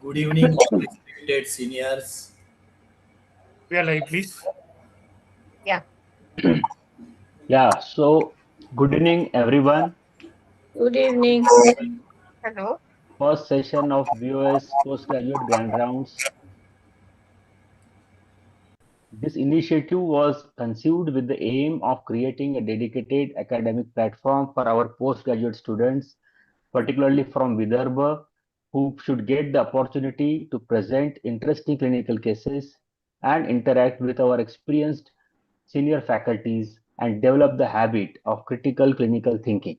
Good evening, all respected seniors. We are live, please. Yeah. Yeah, so good evening, everyone. Good evening. Welcome Hello. first session of VOS Postgraduate Grand Rounds. This initiative was conceived with the aim of creating a dedicated academic platform for our postgraduate students, particularly from Vidarbha, who should get the opportunity to present interesting clinical cases and interact with our experienced senior faculties and develop the habit of critical clinical thinking.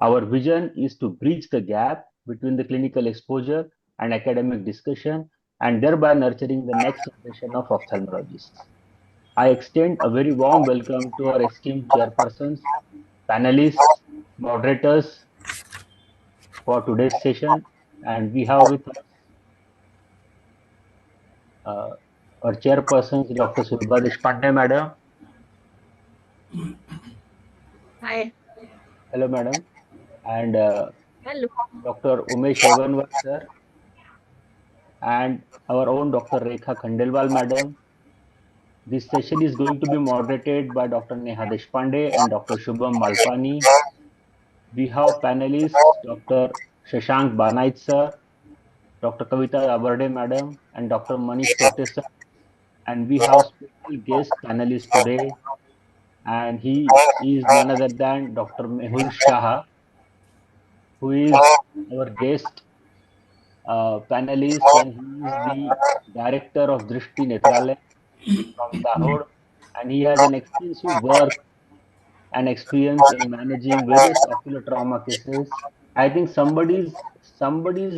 Our vision is to bridge the gap between the clinical exposure and academic discussion and thereby nurturing the next generation of ophthalmologists. I extend a very warm welcome to our esteemed chairpersons, panelists, moderators for today's session, and we have with us uh, our chairperson, Dr. Sulba Deshpande, madam. Hi. Hello, madam. And Hello. Dr. Umesh Evanwar, sir, and our own Dr. Rekha Khandelwal, madam. This session is going to be moderated by Dr. Neha Deshpande and Dr. Shubham Malpani. We have panelists Dr. Shashank Banait sir, Dr. Kavita Abarde madam, and Dr. Manish Tote sir. And we have special guest panelist today, and he is none other than Dr. Mehul Shah, who is our guest panelist, and he is the director of Drishti Netralaya from Dahod, and he has an extensive work and experience in managing various ocular trauma cases. I think somebody's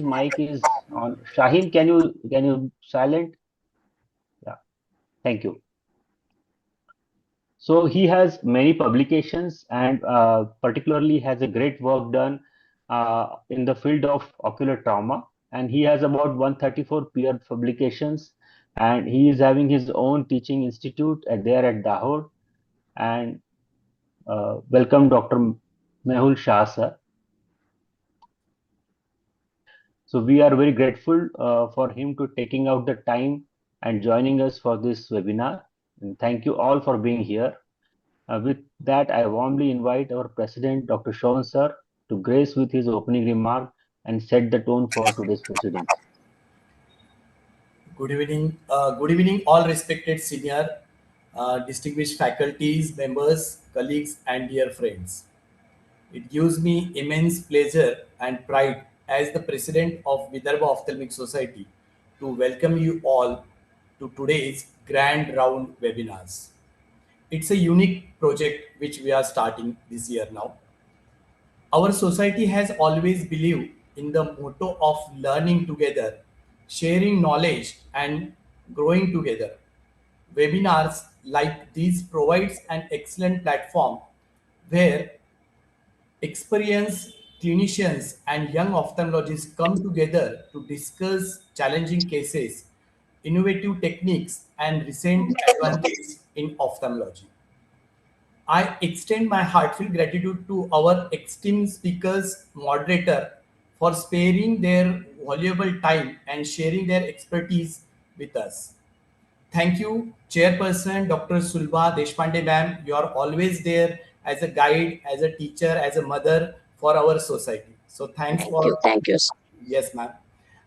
mic is on. Shaheen, can you silent? Yeah, thank you. So he has many publications and particularly has a great work done in the field of ocular trauma. And he has about 134 peer publications, and he is having his own teaching institute there at Dahod. And welcome, Dr. Mehul Shah, sir. So we are very grateful for him to taking out the time and joining us for this webinar. And thank you all for being here. With that, I warmly invite our President, Dr. Sean, sir, to grace with his opening remark and set the tone for today's proceedings. Good evening, all respected senior, distinguished faculties, members, colleagues, and dear friends. It gives me immense pleasure and pride as the president of Vidarbha Ophthalmic Society to welcome you all to today's Grand Round webinars. It's a unique project which we are starting this year now. Our society has always believed in the motto of learning together, sharing knowledge, and growing together. Webinars like these provides an excellent platform where experienced clinicians and young ophthalmologists come together to discuss challenging cases, innovative techniques, and recent advances in ophthalmology. I extend my heartfelt gratitude to our esteemed speakers, moderator, for sparing their valuable time and sharing their expertise with us. Thank you, Chairperson Dr. Sulba Deshpande ma'am. You are always there as a guide, as a teacher, as a mother for our society. So thanks Thank you. for Thank you. yes, ma'am.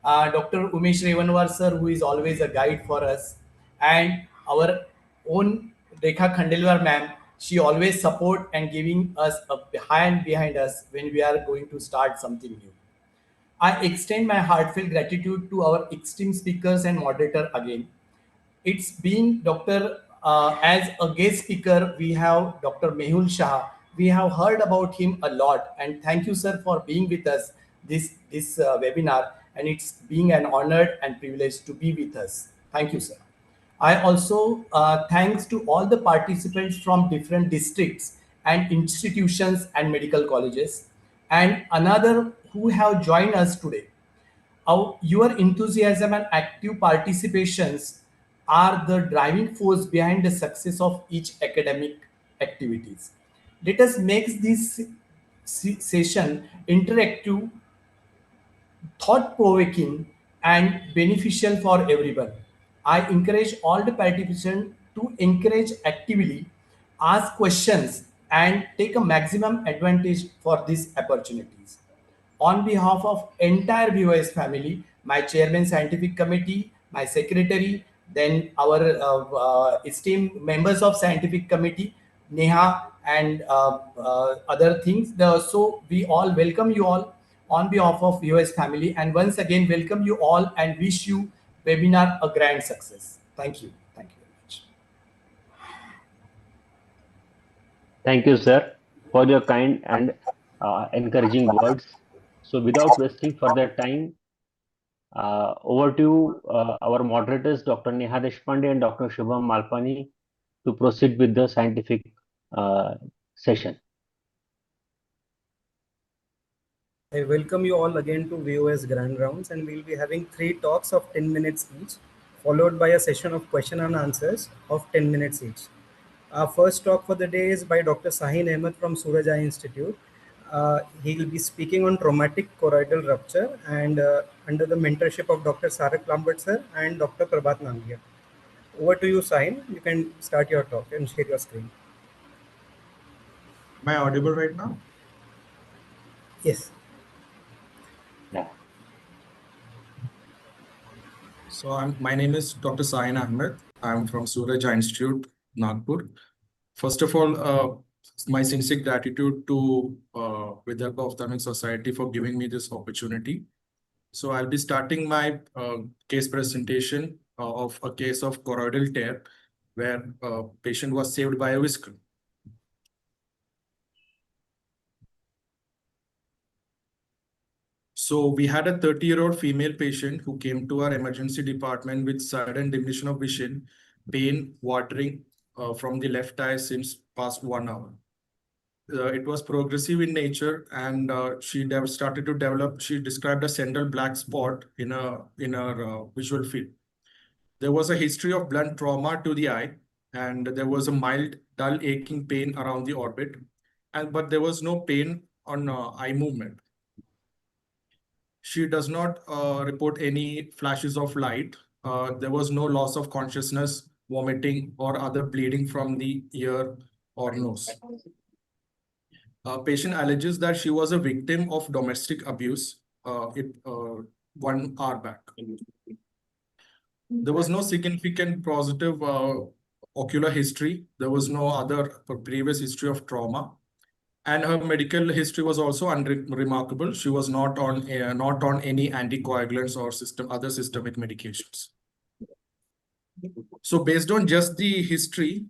Dr. Umesh Revanwar sir, who is always a guide for us, and our own Rekha Khandelwar ma'am. She always support and giving us a hand behind us when we are going to start something new. I extend my heartfelt gratitude to our esteemed speakers and moderator again. It's being Dr. As a guest speaker, we have Dr. Mehul Shah. We have heard about him a lot, and thank you, sir, for being with us this webinar. And it's being an honor and privilege to be with us. Thank you, sir. I also thanks to all the participants from different districts and institutions and medical colleges, and another who have joined us today. Your enthusiasm and active participations are the driving force behind the success of each academic activities. Let us make this session interactive, thought-provoking, and beneficial for everyone. I encourage all the participants to encourage actively, ask questions, and take a maximum advantage for these opportunities. On behalf of entire VOS family, my chairman scientific committee, my secretary, then our esteemed members of scientific committee, Neha and other things. So we all welcome you all on behalf of VOS family, and once again welcome you all and wish you webinar a grand success. Thank you. Thank you very much. Thank you, sir, for your kind and encouraging words. So, without wasting further time, over to our moderators, Dr. Neha Deshpande and Dr. Shubham Malpani, to proceed with the scientific uh, session. I welcome you all again to VOS Grand Rounds, and we'll be having 3 talks of 10 minutes each, followed by a session of question and answers of 10 minutes each. Our first talk for the day is by Dr. Sahin Ahmed from Suraj Eye Institute. He will be speaking on traumatic choroidal rupture and under the mentorship of Dr. Sarak Lambert sir and Dr. Prabhat Nangia. Over to you, Sahin. You can start your talk and share your screen. Am I audible right now? Yes. Yeah. So my name is Dr. Sahin Ahmed. I'm from Suraj Eye Institute, Nagpur. First of all, my sincere gratitude to Vidarbha Ophthalmic Society for giving me this opportunity. So I'll be starting my case presentation of a case of choroidal tear where a patient was saved by a whisker. So we had a 30-year-old female patient who came to our emergency department with sudden diminution of vision, pain, watering from the left eye since past 1 hour. It was progressive in nature, and she started to develop. She described a central black spot in her visual field. There was a history of blunt trauma to the eye, and there was a mild, dull, aching pain around the orbit, but there was no pain on eye movement. She does not report any flashes of light. There was no loss of consciousness, vomiting, or other bleeding from the ear or nose. Patient alleges that she was a victim of domestic abuse 1 hour back. There was no significant positive ocular history. There was no other previous history of trauma. And her medical history was also unremarkable. She was not on any anticoagulants or other systemic medications. So based on just the history,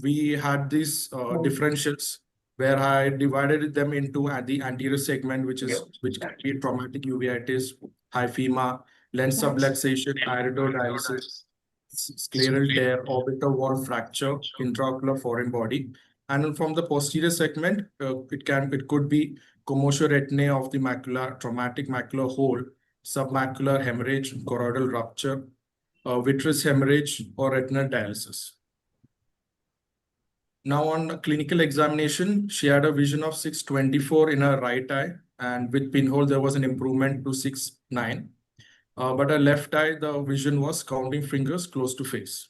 we had these differentials where I divided them into the anterior segment, which can be traumatic uveitis, hyphema, lens subluxation, iridodialysis, scleral tear, orbital wall fracture, intraocular foreign body. And then from the posterior segment, it could be commotio retinae of the macula, traumatic macular hole, submacular hemorrhage, choroidal rupture, vitreous hemorrhage, or retinal dialysis. Now on clinical examination, she had a vision of 624 in her right eye, and with pinhole there was an improvement to 6.9. But her left eye, the vision was counting fingers close to face.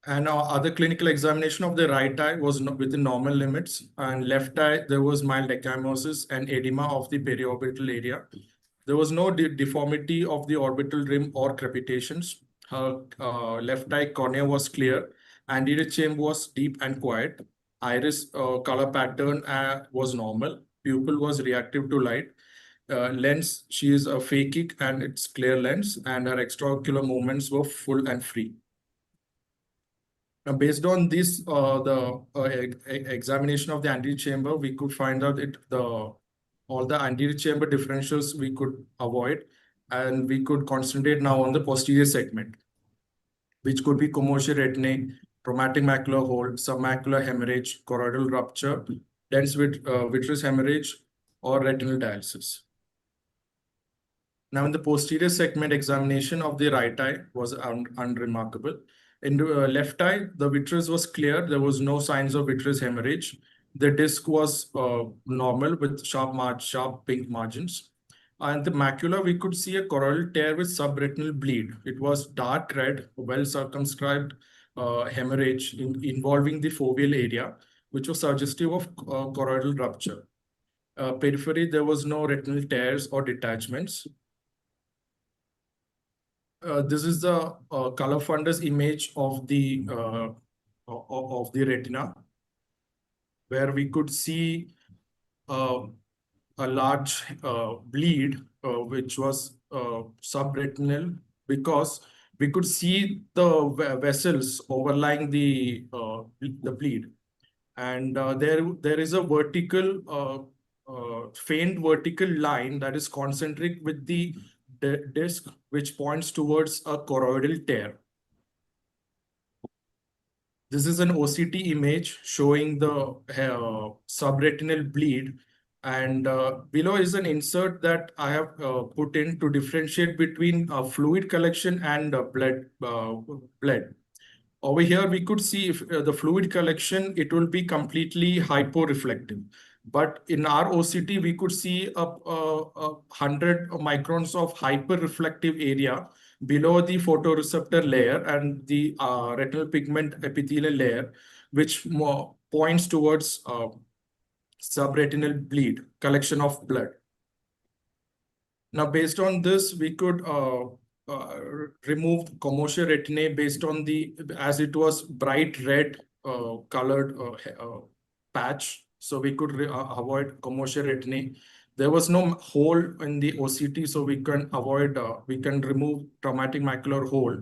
And our other clinical examination of the right eye was within normal limits, and left eye there was mild ecchymosis and edema of the periorbital area. There was no deformity of the orbital rim or crepitations. Her left eye cornea was clear. Anterior chamber was deep and quiet. Iris color pattern was normal. Pupil was reactive to light. Lens, she is a phakic and it's clear lens, and her extraocular movements were full and free. Now, based on this, examination of the anterior chamber, we could find out all the anterior chamber differentials we could avoid, and we could concentrate now on the posterior segment, which could be commotio retinae, traumatic macular hole, submacular hemorrhage, choroidal rupture, dense vitreous hemorrhage, or retinal dialysis. Now, in the posterior segment examination of the right eye was unremarkable. In the left eye, the vitreous was clear. There was no signs of vitreous hemorrhage. The disc was normal with sharp pink margins. And the macula, we could see a choroidal tear with subretinal bleed. It was dark red, well circumscribed hemorrhage involving the foveal area, which was suggestive of choroidal rupture. Periphery, there was no retinal tears or detachments. This is the color fundus image of the retina, where we could see uh, a large bleed, which was subretinal, because we could see the vessels overlying the bleed, and there is a vertical, faint vertical line that is concentric with the disc, which points towards a choroidal tear. This is an OCT image showing the subretinal bleed, and below is an insert that I have put in to differentiate between fluid collection and blood. Over here, we could see if the fluid collection, it will be completely hyporeflective. But in our OCT, we could see a 100 microns of hyperreflective area below the photoreceptor layer and the retinal pigment epithelial layer, which more points towards subretinal bleed, collection of blood. Now, based on this, we could remove commotio retinae based on as it was bright red colored patch. So we could avoid commotio retinae. There was no hole in the OCT, so we can avoid, we can remove traumatic macular hole.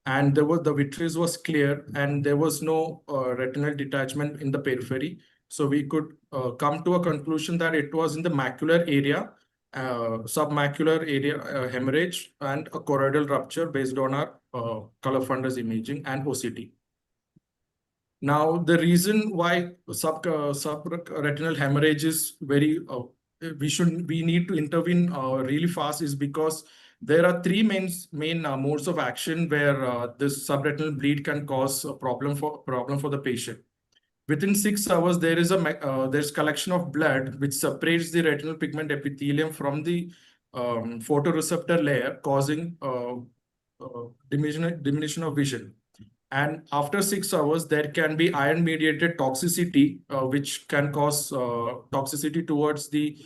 And the vitreous was clear, and there was no retinal detachment in the periphery. So we could come to a conclusion that it was in the macular area, submacular area hemorrhage, and a choroidal rupture based on our color fundus imaging and OCT. Now, the reason why subretinal hemorrhage is very, we need to intervene really fast is because there are three main modes of action where this subretinal bleed can cause a problem for the patient. Within 6 hours, there's collection of blood which separates the retinal pigment epithelium from the photoreceptor layer, causing diminution of vision. And after 6 hours, there can be iron-mediated toxicity, which can cause toxicity towards the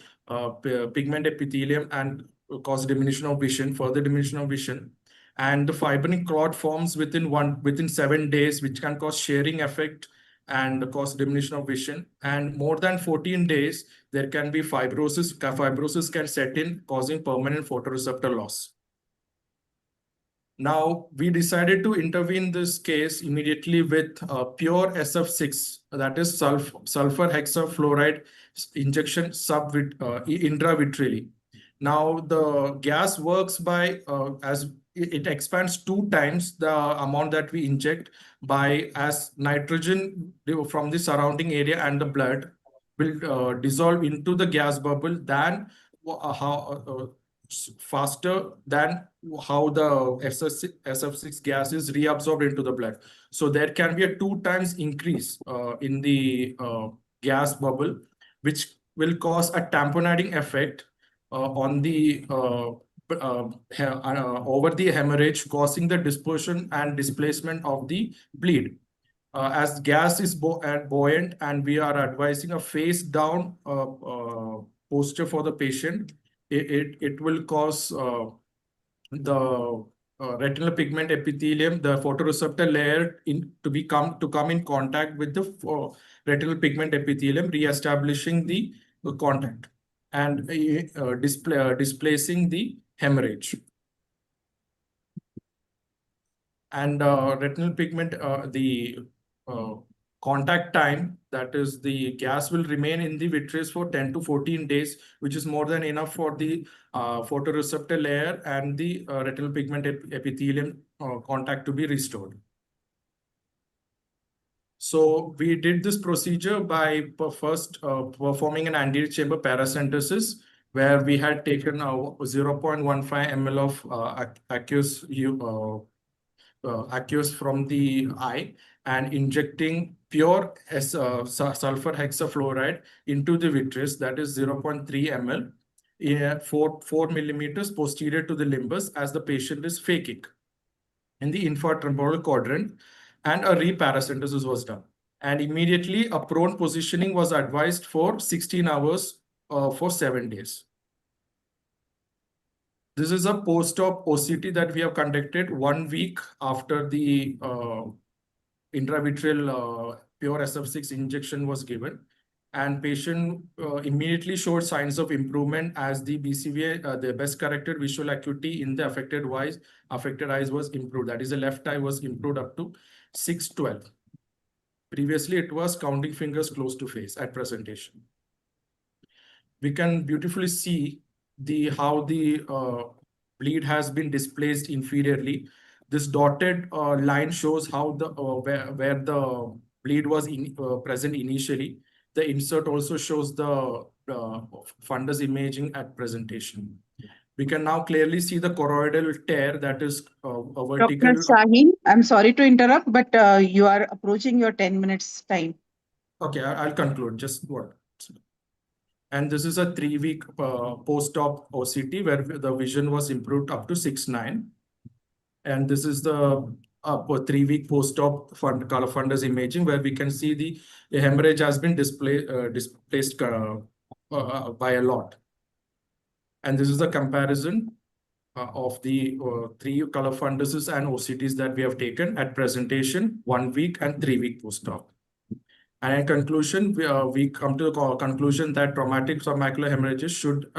pigment epithelium and cause diminution of vision, further diminution of vision. And the fibrin clot forms within 7 days, which can cause shearing effect and cause diminution of vision. And more than 14 days, there can be fibrosis. Fibrosis can set in, causing permanent photoreceptor loss. Now, we decided to intervene this case immediately with pure SF6, that is sulfur hexafluoride injection intravitreally. Now, the gas works by, as it expands 2 times the amount that we inject by as nitrogen from the surrounding area and the blood will dissolve into the gas bubble than faster than how the SF6 gas is reabsorbed into the blood. So there can be a 2 times increase in the gas bubble, which will cause a tamponading effect on the over the hemorrhage, causing the dispersion and displacement of the bleed. As gas is buoyant, and we are advising a face down posture for the patient, it will cause the retinal pigment epithelium, the photoreceptor layer, to come in contact with the retinal pigment epithelium, re-establishing the contact and displacing the hemorrhage. And retinal pigment, the contact time, that is the gas will remain in the vitreous for 10 to 14 days, which is more than enough for the photoreceptor layer and the retinal pigment epithelium contact to be restored. So we did this procedure by first performing an anterior chamber paracentesis, where we had taken 0.15 ml of aqueous from the eye and injecting pure sulfur hexafluoride into the vitreous, that is 0.3 ml. 4 millimeters posterior to the limbus as the patient is faking in the infratemporal quadrant, and a reparacentesis was done. And immediately a prone positioning was advised for 16 hours for 7 days. This is a post-op OCT that we have conducted 1 week after the intravitreal pure SF6 injection was given. And patient immediately showed signs of improvement as the BCVA, the best corrected visual acuity in the affected eyes was improved. That is, the left eye was improved up to 612. Previously, it was counting fingers close to face at presentation. We can beautifully see how the bleed has been displaced inferiorly. This dotted line shows how the where the bleed was present initially. The insert also shows the fundus imaging at presentation. We can now clearly see the choroidal tear, that is a vertical. Dr. Shaheen, I'm sorry to interrupt, but you are approaching your 10 minutes time. Okay, I'll conclude. Just what? And this is a 3-week post-op OCT where the vision was improved up to 6/9. And this is the 3-week post-op color fundus imaging where we can see the hemorrhage has been displaced by a lot. And this is the comparison of the 3 color funduses and OCTs that we have taken at presentation, 1 week and 3-week post-op. And in conclusion, we come to the conclusion that traumatic submacular hemorrhages should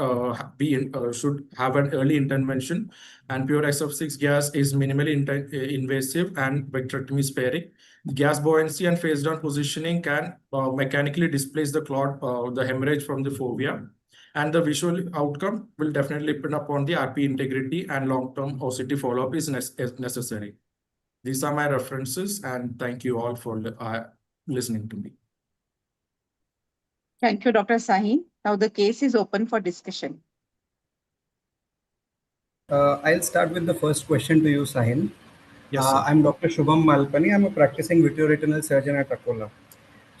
have an early intervention, and pure SF6 gas is minimally invasive and vitrectomy sparing. The gas buoyancy and face down positioning can mechanically displace the clot, the hemorrhage from the fovea, and the visual outcome will definitely depend upon the RP integrity, and long-term OCT follow-up is necessary. These are my references, and thank you all for listening to me. Thank you, Dr. Shaheen. Now the case is open for discussion. I'll start with the first question to you, Sahin. Yes, sir. I'm Dr. Shubham Malpani. I'm a practicing vitreoretinal surgeon at Akola.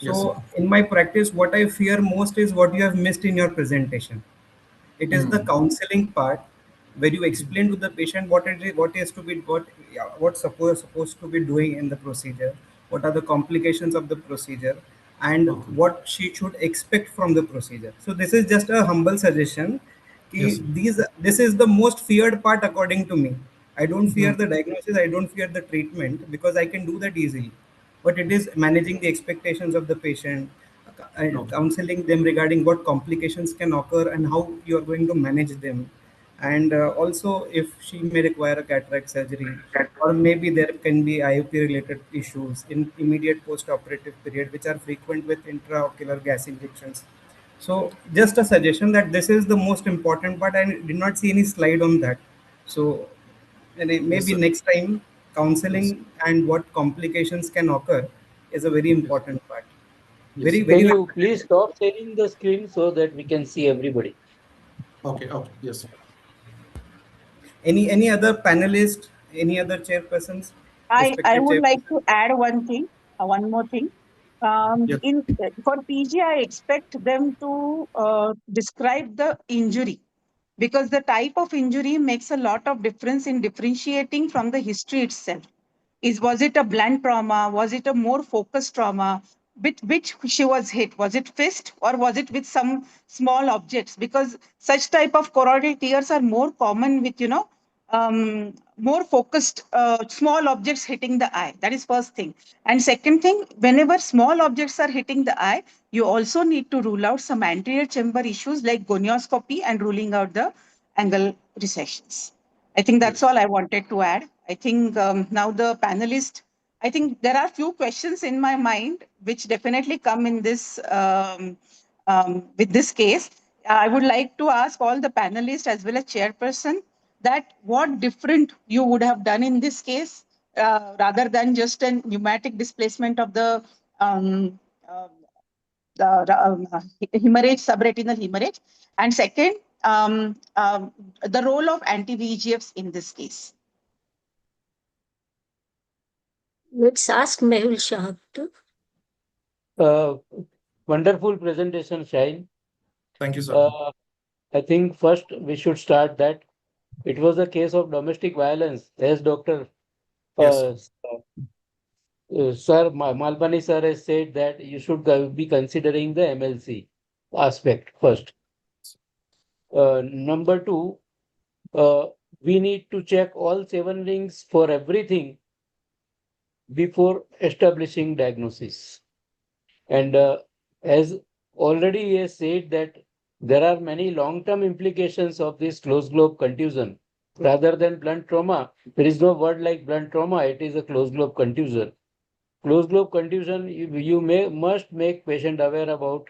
Yes, So sir. in my practice, what I fear most is what you have missed in your presentation. It is the counseling part where you explain to the patient what is to be what's supposed to be doing in the procedure, what are the complications of the procedure, and Okay. what she should expect from the procedure. So this is just a humble suggestion. Yes, This is the most feared part according to me. I don't fear Mhm. the diagnosis, I don't fear the treatment because I can do that easily. But it is managing the expectations of the patient, and Okay. counseling them regarding what complications can occur and how you are going to manage them. And also, if she may require a cataract surgery, or maybe there can be IOP related issues in immediate post-operative period, which are frequent with intraocular gas injections. So just a suggestion that this is the most important part. I did not see any slide on that. So and maybe sir. next time, Yes. counseling and what complications can occur is a very Yes. important part. Yes. Very, Can very well you please presented. stop sharing the screen so that we can see everybody? Okay. Okay. Yes, sir. Any other panelist, any other chairpersons, I respected would like chairperson? to add one thing, one more thing. Yes. For PG, I expect them to describe the injury because the type of injury makes a lot of difference in differentiating from the history itself. Was it a blunt trauma? Was it a more focused trauma? With which she was hit? Was it fist or was it with some small objects? Because such type of coronary tears are more common with more focused small objects hitting the eye. That is first thing. And second thing, whenever small objects are hitting the eye, you also need to rule out some anterior chamber issues like gonioscopy and ruling out the angle recessions. I think that's Yes. all I wanted to add. I think now the panelist, I think there are few questions in my mind which definitely come in this with this case. I would like to ask all the panelists as well as chairperson that what different you would have done in this case rather than just a pneumatic displacement of the uh, hemorrhage, subretinal hemorrhage. And second, the role of anti-VEGFs in this case. Let's ask Mehul Shah to. Uh, Wonderful presentation, Shaheen. Thank you, sir. Uh, I think first we should start that it was a case of domestic violence, as Dr. Yes. Sir Malpani sir has said that you should be considering the MLC aspect first. Number two, we need to check all 7 rings for everything before establishing diagnosis. And as already he has said that there are many long-term implications of this closed globe contusion. Rather than blunt trauma, there is no word like blunt trauma, it is a closed globe contusion. Closed globe contusion, you must make patient aware about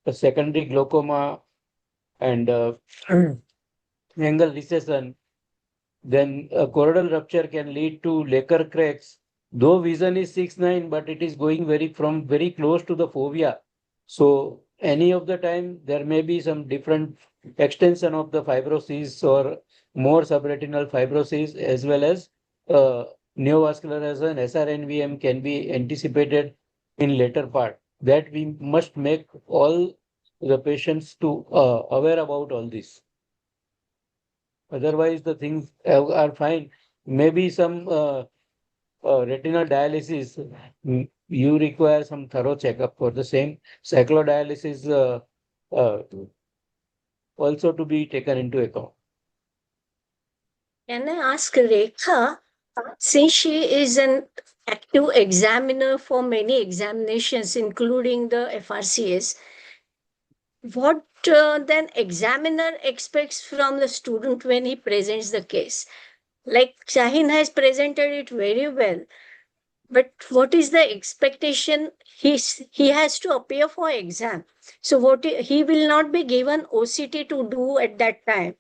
the secondary glaucoma and angle recession. Then a choroidal rupture can lead to lacquer cracks. Though vision is 6-9, but it is going very close to the fovea. So any of the time there may be some different extension of the fibrosis or more subretinal fibrosis, as well as neovascular as an SRNVM can be anticipated in later part. That we must make all the patients to aware about all this. Otherwise, the things are fine. Maybe some retinal dialysis, you require some thorough checkup for the same. Cyclodialysis also to be taken into account. Can I ask Rekha, since she is an active examiner for many examinations, including the FRCS, what then examiner expects from the student when he presents the case? Like Shahin has presented it very well, but what is the expectation? He has to appear for exam. So he will not be given OCT to do at that time.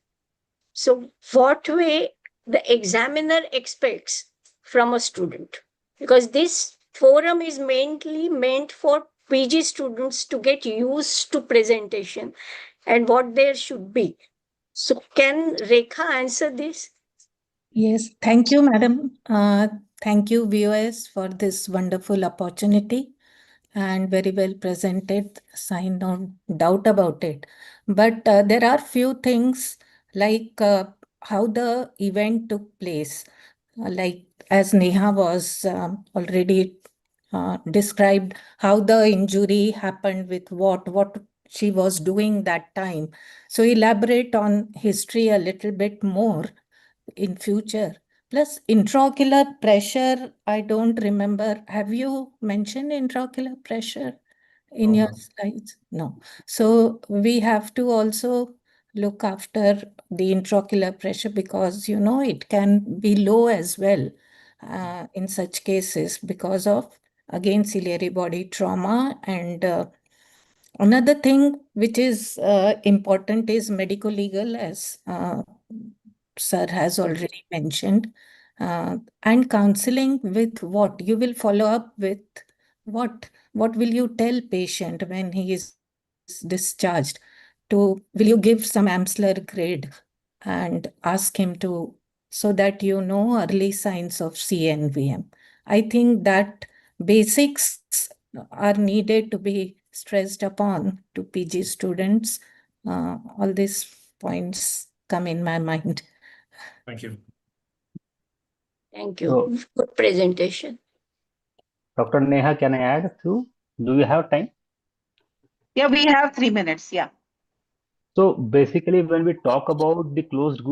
So what way the examiner expects from a student? Because this forum is mainly meant for PG students to get used to presentation and what there should be. So can Rekha answer this? Yes, thank you, madam. Thank you, VOS, for this wonderful opportunity and very well presented. I no doubt about it. But there are few things like how the event took place. Like as Neha was already described, how the injury happened with what she was doing that time. So elaborate on history a little bit more in future. Plus intraocular pressure, I don't remember. Have you mentioned intraocular pressure in your slides? No. So we have to also look after the intraocular pressure because, you know, it can be low as well in such cases because of, again, ciliary body trauma. And another thing which is important is medico-legal, as Sir has already mentioned. And counseling with what? You will follow up with what? What will you tell patient when he is discharged? Will you give some Amsler grade and ask him to, so that you know early signs of CNVM? I think that basics are needed to be stressed upon to PG students. All these points come in my mind. Thank you. Thank you. Good presentation. Dr. Neha, can I add through? Do you have time? Yeah, we have 3 minutes. Yeah. So basically, when we talk about the closed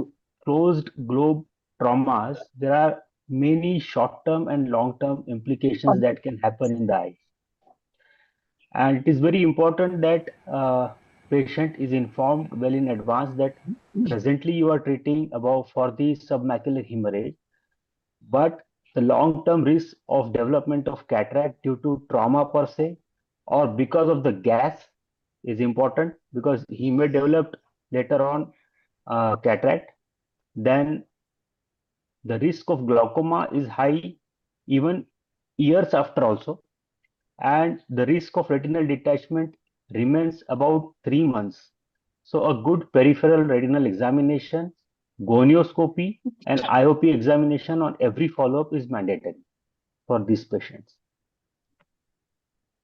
globe traumas, there are many short-term and long-term implications that can happen in the eye. And it is very important that patient is informed well in advance that presently you are treating about for the submacular hemorrhage, but the long-term risk of development of cataract due to trauma per se or because of the gas is important because he may develop later on cataract. Then the risk of glaucoma is high even years after also, and the risk of retinal detachment remains about 3 months. So a good peripheral retinal examination, gonioscopy and IOP examination on every follow-up is mandatory for these patients.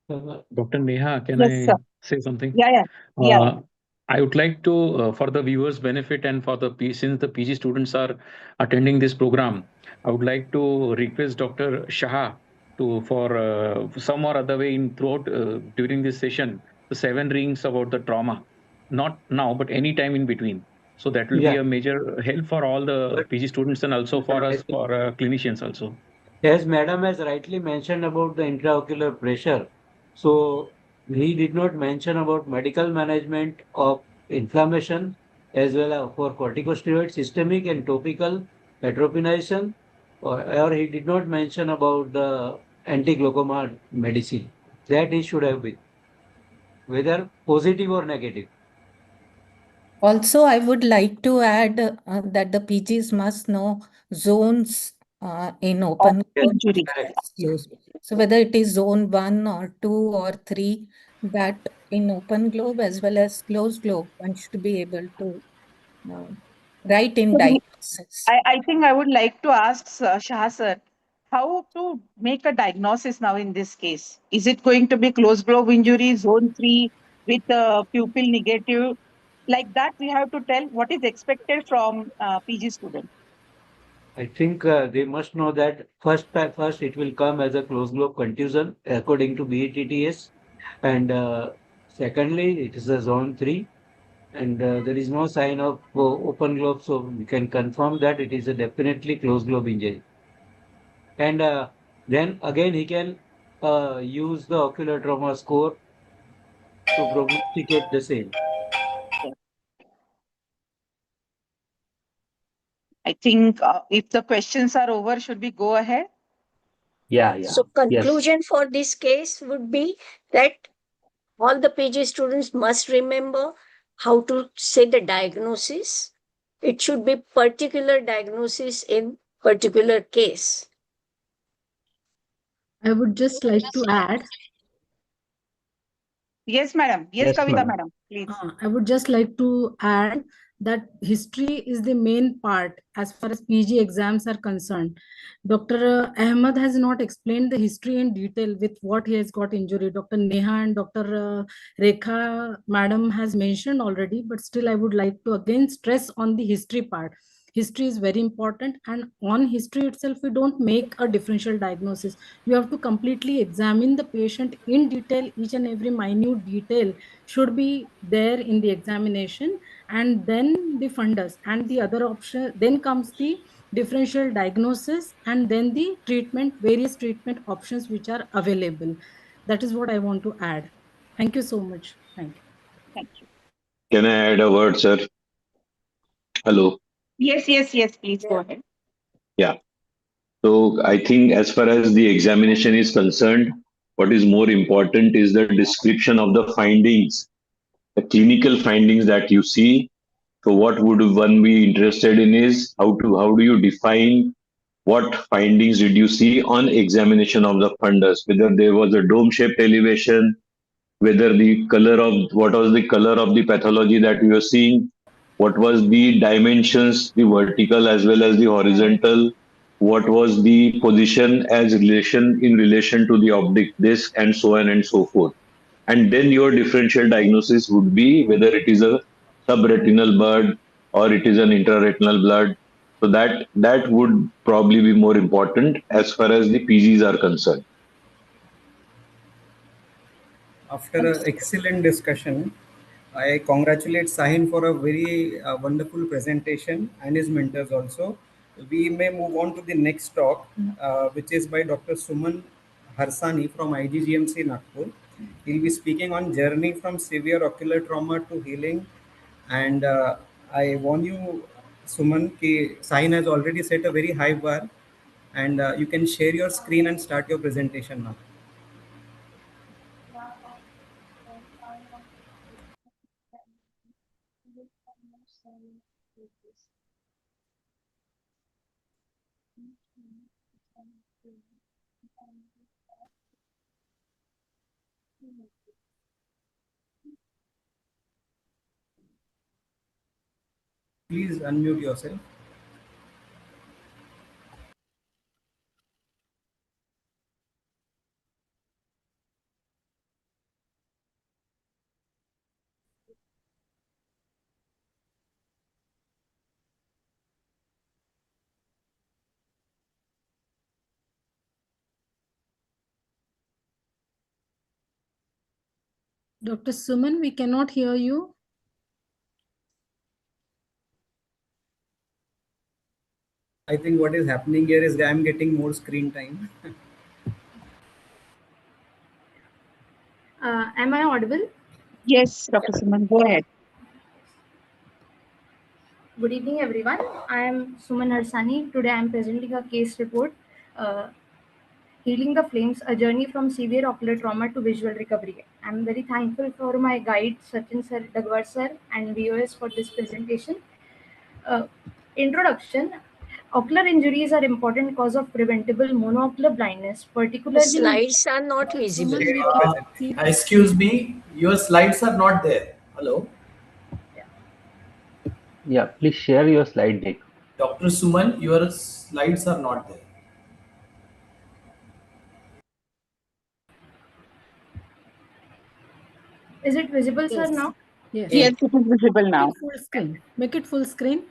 Dr. Neha, can Yes, I sir. say something? Yeah, yeah. Yeah. I would like to, for the viewers' benefit and for since the PG students are attending this program, I would like to request Dr. Shah to, for some or other way in throughout during this session, the 7 rings about the trauma, not now, but any time in between. So that will be Yeah, a major help for all the but PG students and also yeah, for I us, think for clinicians also. as Madam has rightly mentioned about the intraocular pressure, so he did not mention about medical management of inflammation as well as for corticosteroid, systemic and topical atropination, or he did not mention about the anti-glaucoma medicine. That he should have been, whether positive or negative. Also, I would like to add that the PGs must know zones in Of open Yes, globe as injury. well correct. as closed. So whether it is zone 1 or 2 or 3, that in open globe as well as closed globe, one should be able to uh, write in So diagnosis. I think I would like to ask Shah sir, how to make a diagnosis now in this case? Is it going to be closed globe injury, zone 3 with pupil negative? Like that, we have to tell what is expected from PG student. I think they must know that first it will come as a closed globe contusion according to BETTS, and secondly it is a zone 3, and there is no sign of open globe, so we can confirm that it is a definitely closed globe injury. And then again he can use the ocular trauma score to prognosticate the same. I think if the questions are over, should we go ahead? Yeah, yeah. So Yes. conclusion for this case would be that all the PG students must remember how to say the diagnosis. It should be particular diagnosis in particular case. I would just like to add, Yes, madam. Yes, Yes, Kavita, madam. madam. Please. I would just like to add that history is the main part as far as PG exams are concerned. Dr. Ahmed has not explained the history in detail with what he has got injury. Dr. Neha and Dr. Rekha madam has mentioned already, but still I would like to again stress on the history part. History is very important, and on history itself, we don't make a differential diagnosis. We have to completely examine the patient in detail. Each and every minute detail should be there in the examination, and then the fundus and the other option, then comes the differential diagnosis, and then the treatment, various treatment options which are available. That is what I want to add. Thank you so much. Thank you. Thank you. Can I add a word, sir? Hello. Yes, yes, yes. Please go Yeah. ahead. Yeah. So I think as far as the examination is concerned, what is more important is the description of the findings, the clinical findings that you see. So what would one be interested in is how do you define what findings did you see on examination of the fundus, whether there was a dome shaped elevation, whether the color of what was the color of the pathology that we were seeing, what was the dimensions, the vertical as well as the horizontal, what was the position as relation in relation to the optic disc, and so on and so forth. And then your differential diagnosis would be whether it is a subretinal blood or it is an intraretinal blood. So that would probably be more important as far as the PGs are concerned. After an excellent discussion, I congratulate Sahin for a very wonderful presentation and his mentors also. We may move on to the next talk, which is by Dr. Suman Harsani from IGGMC Nagpur. He'll be speaking on journey from severe ocular trauma to healing. And I warn you, Suman, ki Sahin has already set a very high bar, and you can share your screen and start your presentation now. Please unmute yourself. Dr. Suman, we cannot hear you. I think what is happening here is I am getting more screen time. Am I audible? Yes, Dr. Suman, go ahead. Good evening, everyone. I am Suman Harsani. Today I am presenting a case report, uh, Healing the Flames, a journey from severe ocular trauma to visual recovery. I am very thankful for my guide, Sachin Sir, Dagwar Sir, and VOS for this presentation. Uh, Introduction. Ocular injuries are important cause of preventable monocular blindness, The particularly in slides are not visible. Suman, we Uh, can see. excuse me, your slides are not there. Hello, Yeah, please share your slide deck. Dr. Suman, your slides are not there. Is it visible, sir, Yes. now? Yes. Yes, it is visible now. Make it full screen. Make it full screen.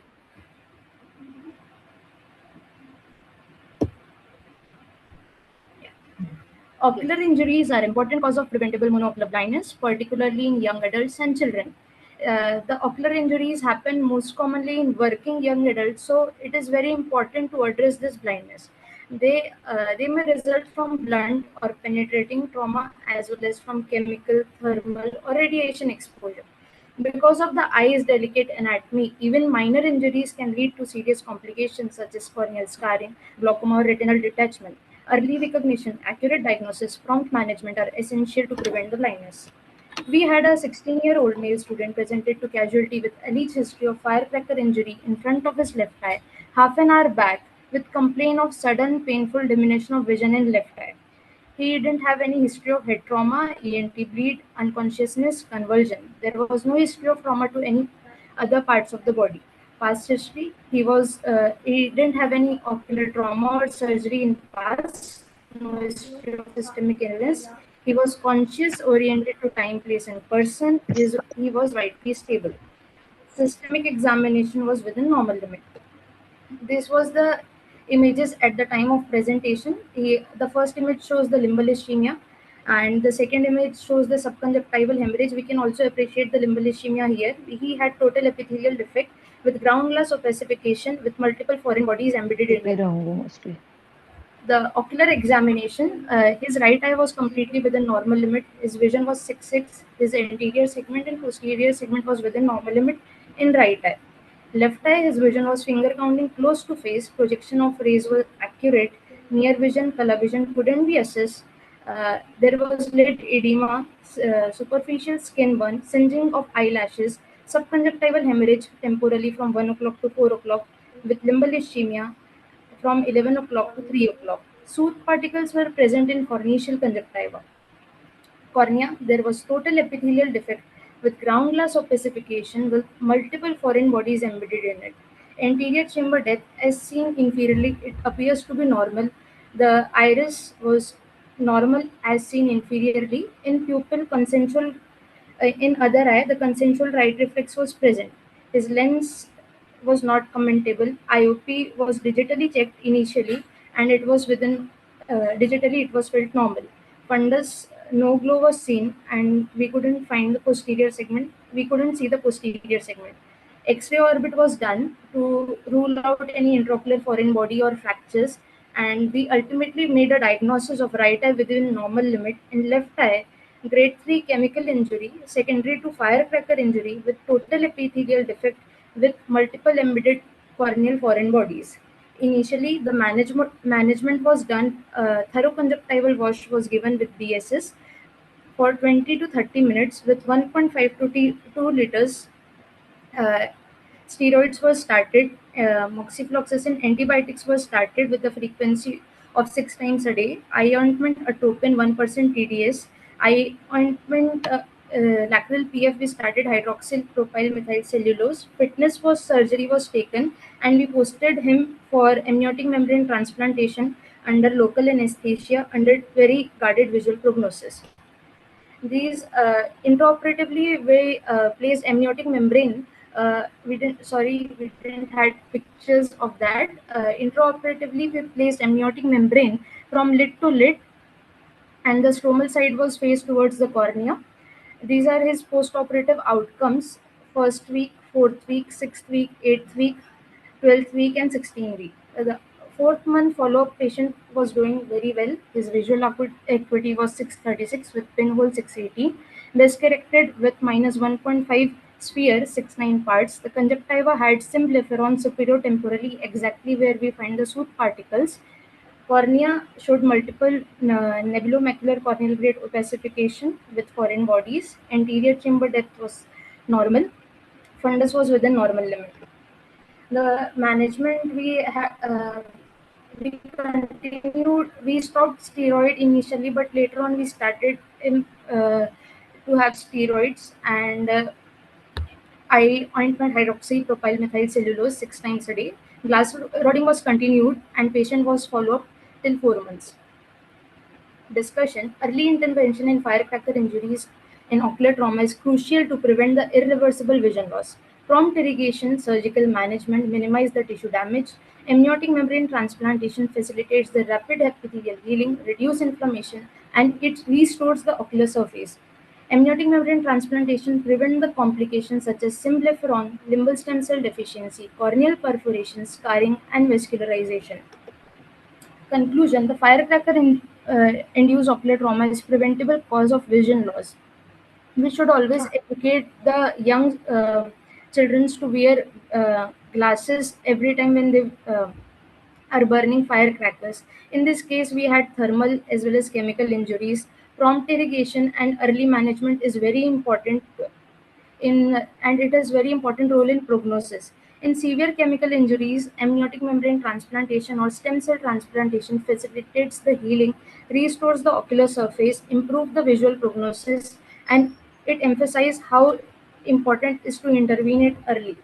Ocular injuries are important cause of preventable monocular blindness, particularly in young adults and children. The ocular injuries happen most commonly in working young adults, so it is very important to address this blindness. They may result from blunt or penetrating trauma as well as from chemical, thermal, or radiation exposure. Because of the eye's delicate anatomy, even minor injuries can lead to serious complications such as corneal scarring, glaucoma, or retinal detachment. Early recognition, accurate diagnosis, prompt management are essential to prevent the blindness. We had a 16-year-old male student presented to casualty with alleged history of firecracker injury in front of his left eye, half an hour back, with complaint of sudden painful diminution of vision in left eye. He didn't have any history of head trauma, ENT bleed, unconsciousness, convulsion. There was no history of trauma to any other parts of the body. Past history, he didn't have any ocular trauma or surgery in past, no history of systemic illness. He was conscious, oriented to time, place, and person. He was vitally stable. Systemic examination was within normal limit. This was the images at the time of presentation. The first image shows the limbal ischemia, and the second image shows the subconjunctival hemorrhage. We can also appreciate the limbal ischemia here. He had total epithelial defect with ground glass opacification with multiple foreign bodies embedded in it. The ocular examination, his right eye was completely within normal limit. His vision was 6/6. His anterior segment and posterior segment was within normal limit in right eye. Left eye, his vision was finger counting close to face. Projection of rays was accurate. Near vision, color vision couldn't be assessed. There was lid edema, superficial skin burn, singeing of eyelashes, subconjunctival hemorrhage temporally from 1 o'clock to 4 o'clock with limbal ischemia from 11 o'clock to 3 o'clock. Soot particles were present in corneal conjunctiva. Cornea, there was total epithelial defect with ground glass opacification with multiple foreign bodies embedded in it. Anterior chamber depth, as seen inferiorly, it appears to be normal. The iris was normal as seen inferiorly. In pupil consensual, in other eye, the consensual right reflex was present. His lens was not commentable. IOP was digitally checked initially, and it was within digitally it was felt normal. Fundus, no glow was seen, and we couldn't find the posterior segment. We couldn't see the posterior segment. X-ray orbit was done to rule out any intraocular foreign body or fractures, and we ultimately made a diagnosis of right eye within normal limit. In left eye, grade 3 chemical injury, secondary to firecracker injury with total epithelial defect with multiple embedded corneal foreign bodies. Initially, the management was done. Thorough conjunctival wash was given with BSS for 20 to 30 minutes with 1.5 to 2 liters. Uh, Steroids were started. Moxifloxacin antibiotics were started with a frequency of 6 times a day. Eye ointment, atropine 1% TDS. Eye ointment, lateral PF, we started hydroxyl propyl methyl cellulose. Fitness was surgery was taken, and we posted him for amniotic membrane transplantation under local anesthesia under very guarded visual prognosis. These intraoperatively we placed amniotic membrane. We didn't had pictures of that. Intraoperatively we placed amniotic membrane from lid to lid, and the stromal side was faced towards the cornea. These are his post-operative outcomes: first week, 4th week, 6th week, 8th week, 12th week, and 16th week. The 4th month follow-up patient was doing very well. His visual acuity was 636 with pinhole 680. Best corrected with -1.5 sphere, 69 parts. The conjunctiva had symblepharon superior temporally, exactly where we find the soot particles. Cornea showed multiple nebulomacular corneal grade opacification with foreign bodies. Anterior chamber depth was normal. Fundus was within normal limit. The management we continued. We stopped steroid initially, but later on we started to have steroids, and eye ointment hydroxypropyl methyl cellulose 6 times a day. Glass rodding was continued, and patient was followed up till 4 months. Discussion: early intervention in firecracker injuries and ocular trauma is crucial to prevent the irreversible vision loss. Prompt irrigation, surgical management minimize the tissue damage. Amniotic membrane transplantation facilitates the rapid epithelial healing, reduce inflammation, and it restores the ocular surface. Amniotic membrane transplantation prevent the complications such as symblepharon, limbal stem cell deficiency, corneal perforation, scarring, and vascularization. Conclusion: the firecracker induced ocular trauma is preventable cause of vision loss. We should always educate the young children to wear glasses every time when they are burning firecrackers. In this case, we had thermal as well as chemical injuries. Prompt irrigation and early management is very important and it has very important role in prognosis. In severe chemical injuries, amniotic membrane transplantation or stem cell transplantation facilitates the healing, restores the ocular surface, improve the visual prognosis, and it emphasizes how important is to intervene it early.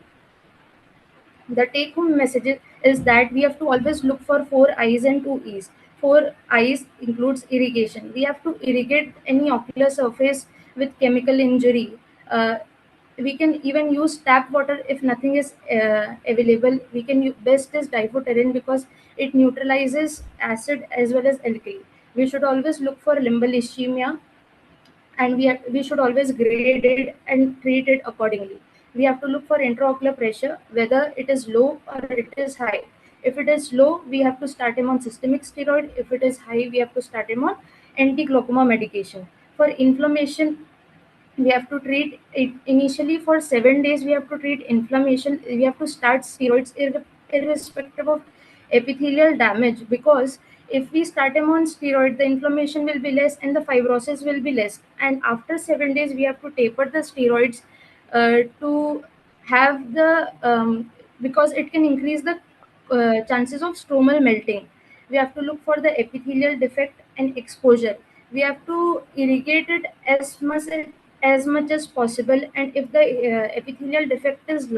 The take home message is that we have to always look for 4 I's and 2 E's. 4 I's includes irrigation. We have to irrigate any ocular surface with chemical injury. We can even use tap water if nothing is available. We can best is diphoterin because it neutralizes acid as well as alkali. We should always look for limbal ischemia, and we should always grade it and treat it accordingly. We have to look for intraocular pressure, whether it is low or it is high. If it is low, we have to start him on systemic steroid. If it is high, we have to start him on anti-glaucoma medication. For inflammation, we have to treat it initially for 7 days. We have to treat inflammation. We have to start steroids irrespective of epithelial damage, because if we start him on steroid, the inflammation will be less and the fibrosis will be less, and after 7 days we have to taper the steroids to have the because it can increase the chances of stromal melting. We have to look for the epithelial defect and exposure. We have to irrigate it as much as possible, and if the epithelial defect is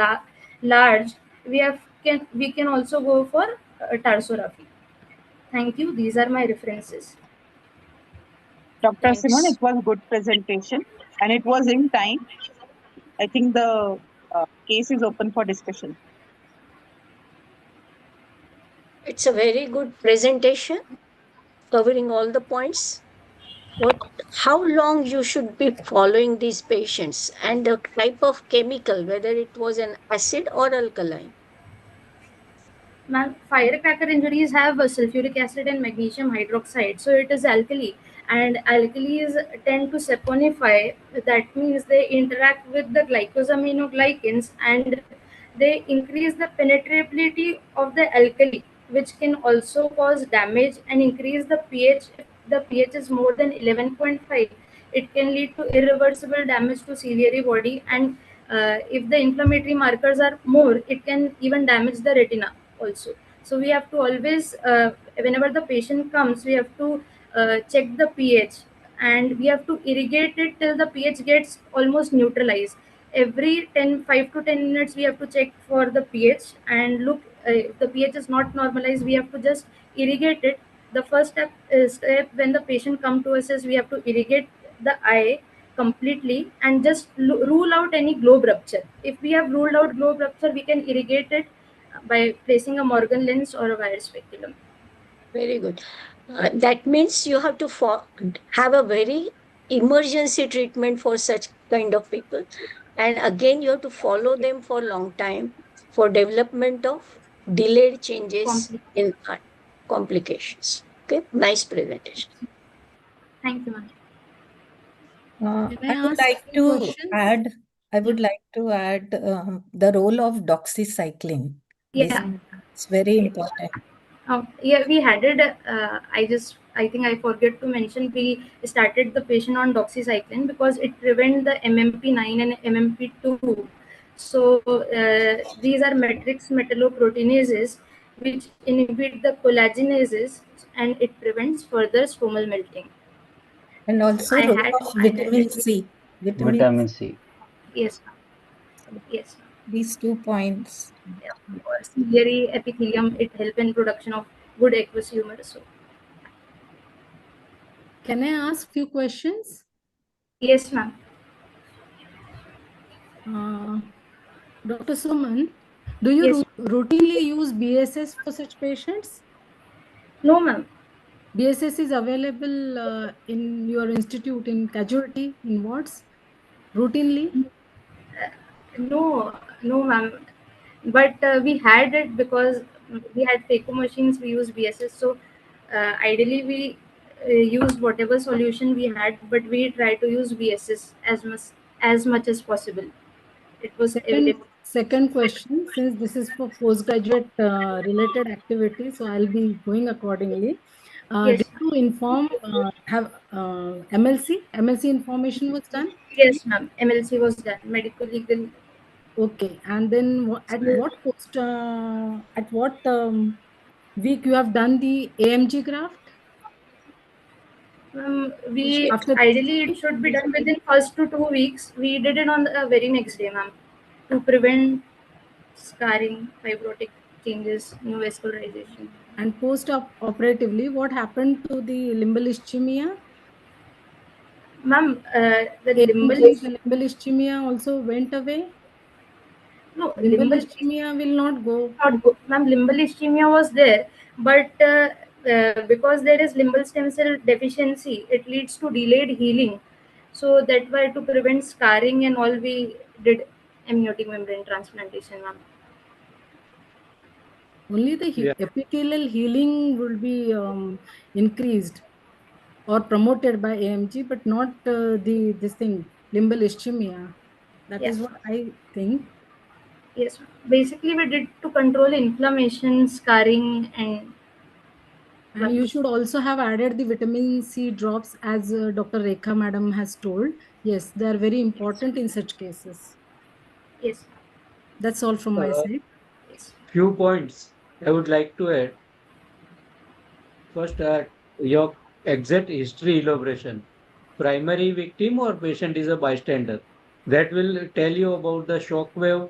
large, we can also go for tarsography. Thank you. These are my references. Dr. Simon, Thanks. it was good presentation and it was in time. I think the case is open for discussion. It's a very good presentation covering all the points. How long you should be following these patients and the type of chemical, whether it was an acid or alkaline. Now, firecracker injuries have sulfuric acid and magnesium hydroxide, so it is alkali. And alkalis tend to saponify. That means they interact with the glycosaminoglycans and they increase the penetrability of the alkali, which can also cause damage and increase the pH. If the pH is more than 11.5, it can lead to irreversible damage to ciliary body, and if the inflammatory markers are more, it can even damage the retina also. So we have to always, whenever the patient comes, we have to check the pH, and we have to irrigate it till the pH gets almost neutralized. Every 5 to 10 minutes we have to check for the pH and look, if the pH is not normalized, we have to just irrigate it. The first step when the patient come to us is we have to irrigate the eye completely and just rule out any globe rupture. If we have ruled out globe rupture, we can irrigate it by placing a Morgan lens or a wire speculum. Very good. That means you have to have a very emergency treatment for such kind of people. And again, you have to follow them for long time for development of delayed changes in heart complications. Okay, nice presentation. Thank you, ma'am. Can I I would ask like few to questions? add, Yeah. the role of doxycycline. Yeah. It's very important. Yeah, we had it. I think I forget to mention, we started the patient on doxycycline because it prevent the MMP9 and MMP2. So these are matrix metalloproteinases which inhibit the collagenases and it prevents further stromal melting. And So also I role had of vitamin highlighted. C. Vitamin C. Yes, yes. These 2 points. Yeah. For ciliary epithelium, it help in production of good aqueous humor. So Can I ask few questions? yes, ma'am. Dr. Suman, do you Yes. routinely use BSS for such patients? No, ma'am. BSS is available in your institute in casualty in wards routinely? No, no, ma'am. But we had it because we had phaco machines. We use BSS. So ideally, we use whatever solution we had, but we try to use BSS as much as possible. It was available. Second question, since this is for postgraduate related activity, so I'll be going accordingly. Yes, Did you inform, have MLC information was done? yes, ma'am. MLC was done. Medical legal. Okay, and then at what week you have done the AMG graft? We After ideally it should be done within first to 2 weeks. We did it on the very next day, ma'am, to prevent scarring, fibrotic changes, no vascularization. and post-operatively, what happened to the limbal ischemia? Ma'am, the limbal AMG, the limbal ischemia also went away? no Limbal limbal ischemia will not go. not good. Ma'am, limbal ischemia was there, but because there is limbal stem cell deficiency, it leads to delayed healing. So that why to prevent scarring and all we did amniotic membrane transplantation, ma'am. Only the Yeah. epithelial healing will be increased or promoted by AMG, but not the this thing, limbal ischemia. That Yeah. is what I think. Yes, basically we did to control inflammation, scarring, and And you should also have added the vitamin C drops as Dr. Rekha madam has told. Yes, they are very important in such cases. yes, That's all from my side. yes, Few points I would like to add. First, your exact history elaboration. Primary victim or patient is a bystander. That will tell you about the shock wave.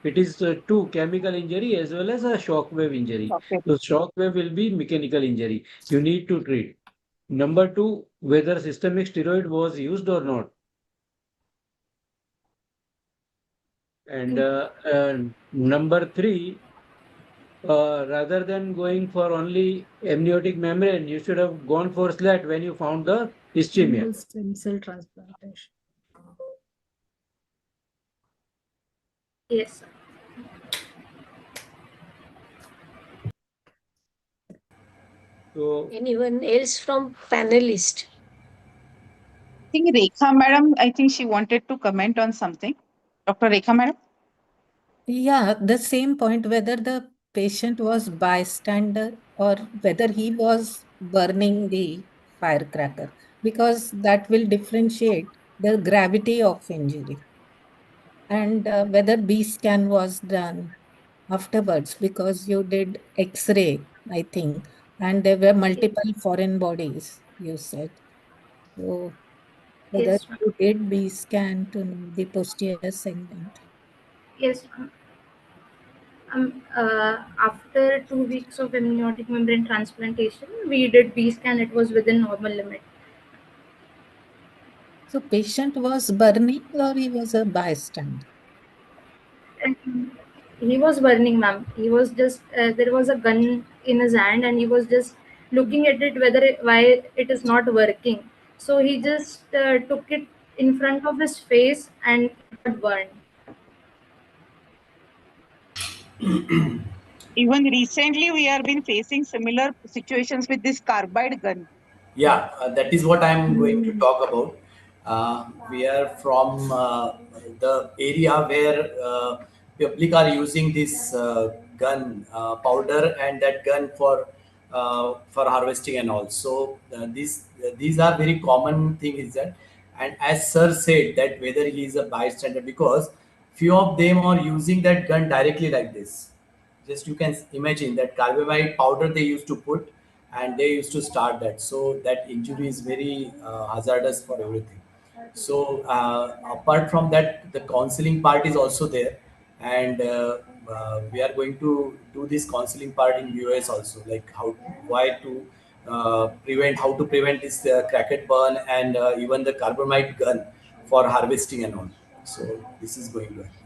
It is two chemical injury as well as a shock wave injury. Okay. So shock wave will be mechanical injury. You need to treat. Number two, whether systemic steroid was used or not. And number three, rather than going for only amniotic membrane, you should have gone for slat when you found the ischemia. Limbal stem cell transplantation. yes. So Anyone else from panelist? I think Rekha madam, I think she wanted to comment on something. Dr. Rekha madam? Yeah, the same point, whether the patient was bystander or whether he was burning the firecracker, because that will differentiate the gravity of injury. And whether B scan was done afterwards, because you did X-ray, I think, and there were multiple foreign bodies, you said. So whether Yes, you did B scan to know the posterior segment. yes. After 2 weeks of amniotic membrane transplantation, we did B scan. It was within normal limit. So patient was burning or he was a bystander? And he was burning, ma'am. He was just there was a gun in his hand, and he was just looking at it whether why it is not working. So he just took it in front of his face and it got burned. Even recently, we have been facing similar situations with this carbide gun. Yeah, that is what I'm going to talk about. We are from the area where public are using this gun powder and that gun for harvesting and all. So these are very common thing is that, and as sir said that whether he is a bystander, because few of them are using that gun directly like this. Just you can imagine that carbamide powder they used to put and they used to start that, so that injury is very hazardous for everything. So apart from that, the counseling part is also there, and we are going to do this counseling part in us also, like how why to prevent, how to prevent this cracked burn, and even the carbamide gun for harvesting and all. So this is going to happen.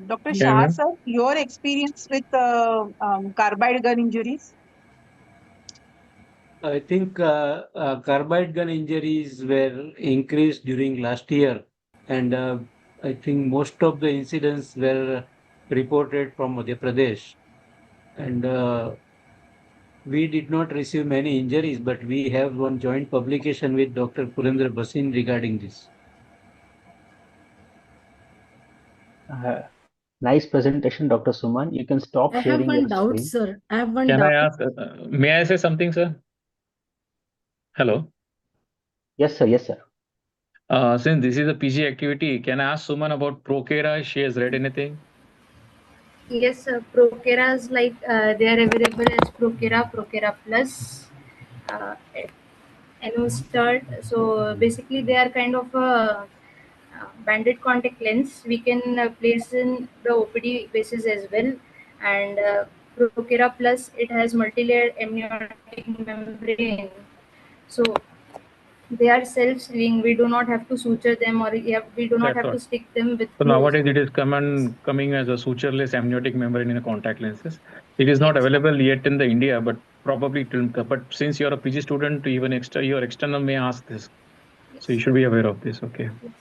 Dr. Yeah, Shah, ma'am. sir, your experience with carbide gun injuries? I think carbide gun injuries were increased during last year, and I think most of the incidents were reported from Madhya Pradesh. And we did not receive many injuries, but we have one joint publication with Dr. Purendra Basin regarding this. Nice presentation, Dr. Suman. You can stop I have sharing your one doubt, screen. sir. I have one Can I doubt. ask, may I say something, sir? Hello. Yes, sir. Yes, sir. Since this is a PG activity, can I ask Suman about Procera? She has read anything? Yes, Prokeras, like they are available as Prokera, Prokera Plus, uh, Enostat. So basically, they are kind of a banded contact lens. We can place in the OPD basis as well. And Prokera Plus, it has multi-layered amniotic membrane. So they are self-sealing. We do not have to suture them, or we do not That's have to what. stick them with So glue. nowadays it is coming as a sutureless amniotic membrane in a contact lenses. It is not Yes. available yet in the India, but probably it will, but since you're a PG student, even extra your external may ask this. So you Yes. should be aware of this. Okay. Yes.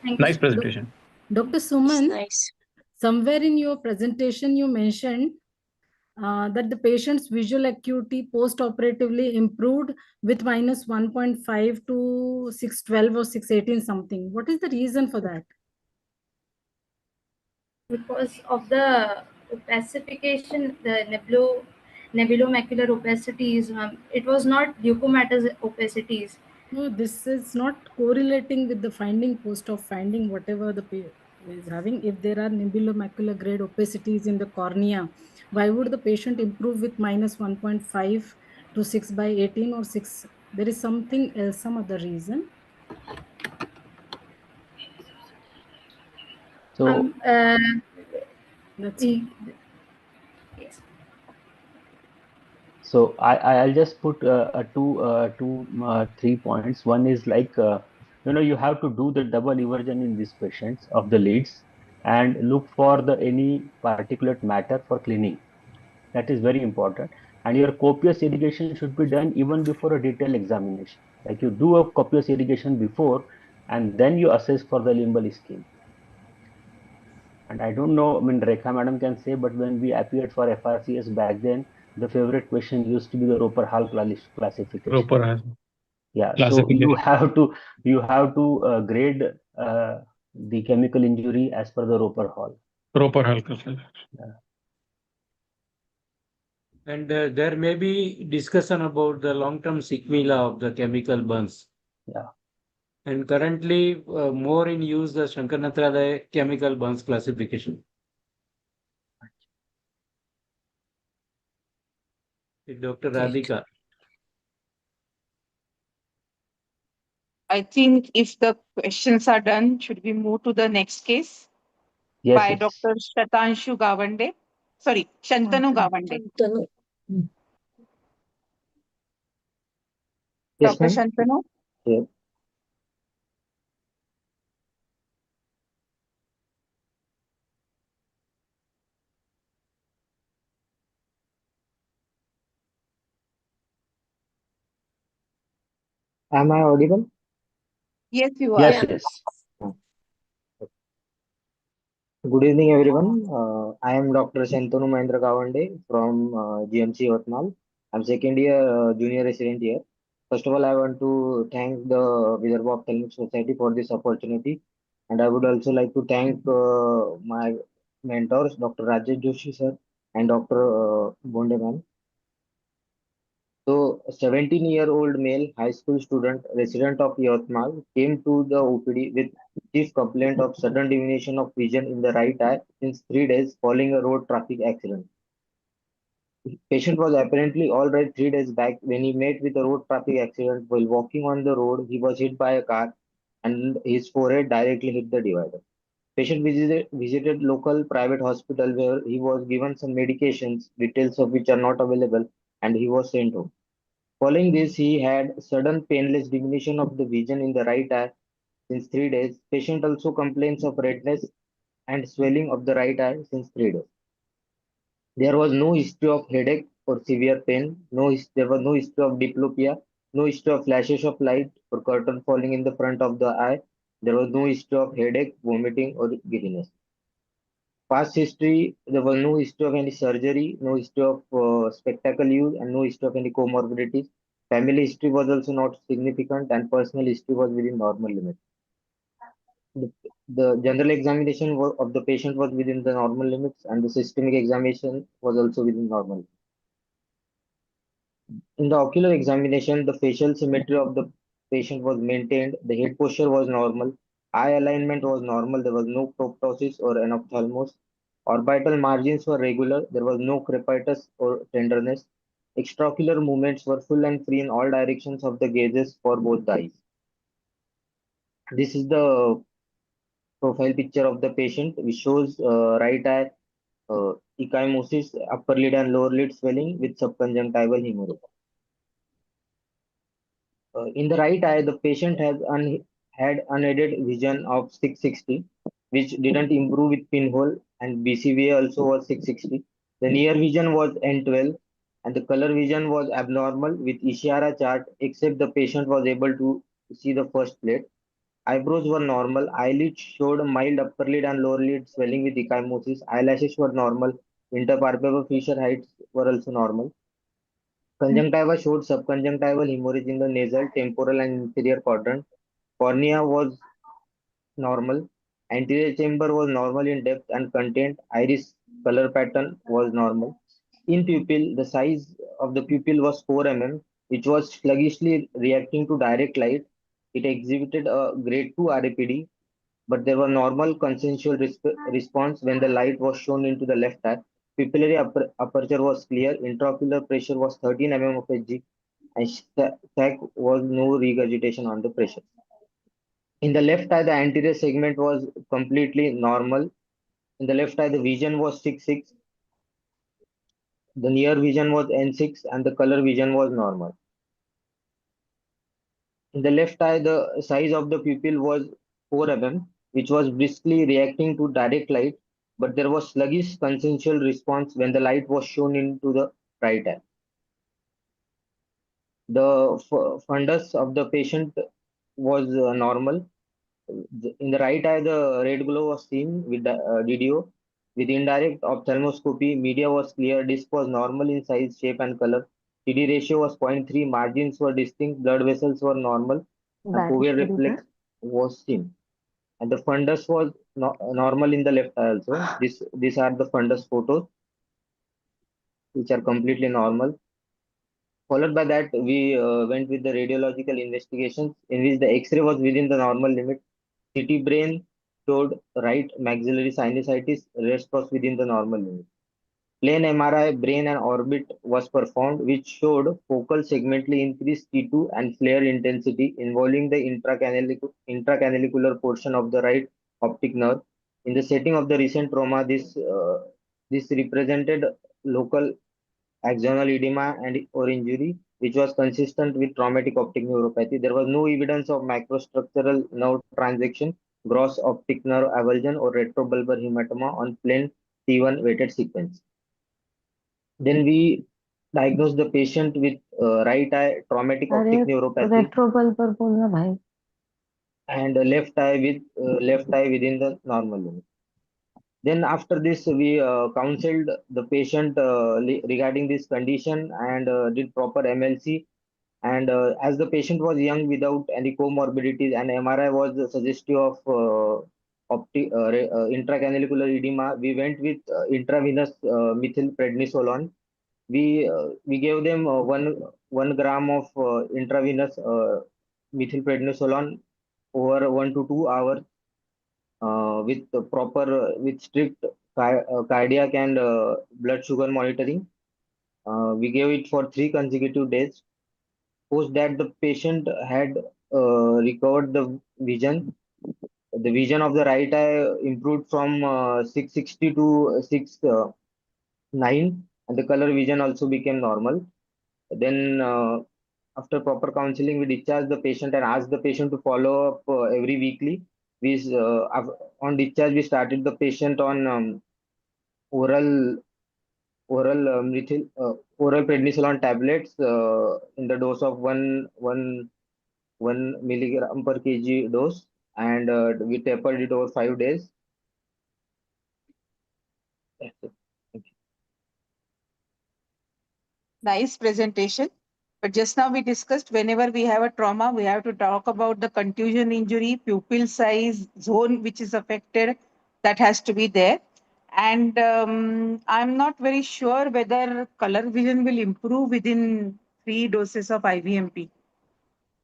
Thank you, Nice sir. presentation. Dr. It's Suman, nice. somewhere in your presentation, you mentioned that the patient's visual acuity post-operatively improved with minus 1.5 to 612 or 618 something. What is the reason for that? Because of the opacification, the nebulomacular opacities, it was not leukomatous opacities. No, this is not correlating with the finding post of finding whatever the is having. If there are nebulomacular grade opacities in the cornea, why would the patient improve with minus 1.5 to 6 by 18 or 6? There is something else, some other reason. So, That's We, yes. so I'll just put three points. One is like you have to do the double eversion in these patients of the leads and look for the any particulate matter for cleaning. That is very important. And your copious irrigation should be done even before a detailed examination. Like you do a copious irrigation before, and then you assess for the limbal scheme. And I don't know, I mean, Rekha madam can say, but when we appeared for FRCS back then, the favorite question used to be the Roper Hall classification. Proper has Yeah, so you classification. have to grade the chemical injury as per the Roper Hall. Proper Hall classification. Yeah. And there may be discussion about the long-term sequela of the chemical burns. Yeah. And currently, more in use the Shankarnatralaya chemical burns classification. With Dr. Great. Radhika. I think if the questions are done, should we move to the next case Yes, by yes. Dr. Shatanshu Gawande? Sorry, Shantanu Gawande. Shantanu. Yes, Dr. ma'am. Shantanu? Yeah. Am I audible? Yes, you are. Yes, Yeah. yes. Uh, Good evening, everyone. I am Dr. Shantanu Mahendra Gawande from GMC Yatmal. I'm second year junior resident here. First of all, I want to thank the Vidarbha Ophthalmic Society for this opportunity. And I would also like to thank my mentors, Dr. Rajesh Joshi sir and Dr. Bonde ma'am. So, a 17-year-old male high school student resident of Yatmal came to the OPD with chief complaint of sudden diminution of vision in the right eye since 3 days following a road traffic accident. Patient was apparently all right 3 days back when he met with a road traffic accident while walking on the road. He was hit by a car and his forehead directly hit the divider. Patient visited local private hospital where he was given some medications, details of which are not available, and he was sent home. Following this, he had sudden painless diminution of the vision in the right eye since 3 days. Patient also complains of redness and swelling of the right eye since 3 days. There was no history of headache or severe pain. There was no history of diplopia, no history of flashes of light or curtain falling in the front of the eye. There was no history of headache, vomiting, or giddiness. Past history, there was no history of any surgery, no history of spectacle use, and no history of any comorbidities. Family history was also not significant, and personal history was within normal limits. The, the general examination of the patient was within the normal limits, and the systemic examination was also within normal. In the ocular examination, the facial symmetry of the patient was maintained, the head posture was normal, eye alignment was normal, there was no proptosis or anophthalmos, orbital margins were regular, there was no crepitus or tenderness, extraocular movements were full and free in all directions of the gazes for both the eyes. This is the profile picture of the patient, which shows right eye ecchymosis, upper lid and lower lid swelling with subconjunctival hemorrhage. In the right eye, the patient had unaided vision of 660, which didn't improve with pinhole, and BCVA also was 660. The near vision was N12, and the color vision was abnormal with Ishihara chart, except the patient was able to see the first plate. Eyebrows were normal. Eyelids showed mild upper lid and lower lid swelling with ecchymosis. Eyelashes were normal. Interpalpebral fissure heights were also normal. Conjunctiva showed subconjunctival hemorrhage in the nasal, temporal, and inferior quadrant. Cornea was normal. Anterior chamber was normal in depth and content. Iris color pattern was normal. In pupil, the size of the pupil was 4 mm, which was sluggishly reacting to direct light. It exhibited a grade 2 RAPD, but there was normal consensual response when the light was shown into the left eye. Pupillary aperture was clear. Intraocular pressure was 13 mm of Hg, and sac was no regurgitation on the pressure. In the left eye, the anterior segment was completely normal. In the left eye, the vision was 6.6. The near vision was N6, and the color vision was normal. In the left eye, the size of the pupil was 4 mm, which was briskly reacting to direct light, but there was sluggish consensual response when the light was shown into the right eye. The fundus of the patient was normal. In the right eye, the red glow was seen with the DDO. With indirect ophthalmoscopy, media was clear, disc was normal in size, shape, and color. TD ratio was 0.3, margins were distinct, blood vessels were normal, and foveal reflex was seen. And the fundus was normal in the left eye also. These are the fundus photos, which are completely normal. Followed by that, we went with the radiological investigations in which the X-ray was within the normal limit. CT brain showed right maxillary sinusitis, rest was within the normal limit. Plain MRI brain and orbit was performed, which showed focal segmentally increased T2 and flare intensity involving the intracanalicular portion of the right optic nerve. In the setting of the recent trauma, this represented local axonal edema and or injury, which was consistent with traumatic optic neuropathy. There was no evidence of macrostructural nerve transaction, gross optic nerve avulsion, or retrobulbar hematoma on plain T1 weighted sequence. Then we diagnosed the patient with right eye traumatic अरे optic neuropathy रेट्रोबल पर बोलना भाई. and left eye within the normal limit. Then after this, we counseled the patient regarding this condition and did proper MLC. And as the patient was young without any comorbidities and MRI was suggestive of intracanalicular edema, we went with intravenous methylprednisolone. We gave them 1 gram of intravenous methylprednisolone over 1 to 2 hours with the proper with strict cardiac and blood sugar monitoring. We gave it for 3 consecutive days. Post that, the patient had recovered the vision. The vision of the right eye improved from 660 to 6.9, and the color vision also became normal. Then, after proper counseling, we discharged the patient and asked the patient to follow up every weekly. On discharge, we started the patient on oral oral oral prednisolone tablets in the dose of 1 milligram per kg dose, and we tapered it over 5 days. That's it. Thank you. Nice presentation. But just now we discussed whenever we have a trauma, we have to talk about the contusion injury, pupil size, zone which is affected, that has to be there. And I'm not very sure whether color vision will improve within 3 doses of IVMP.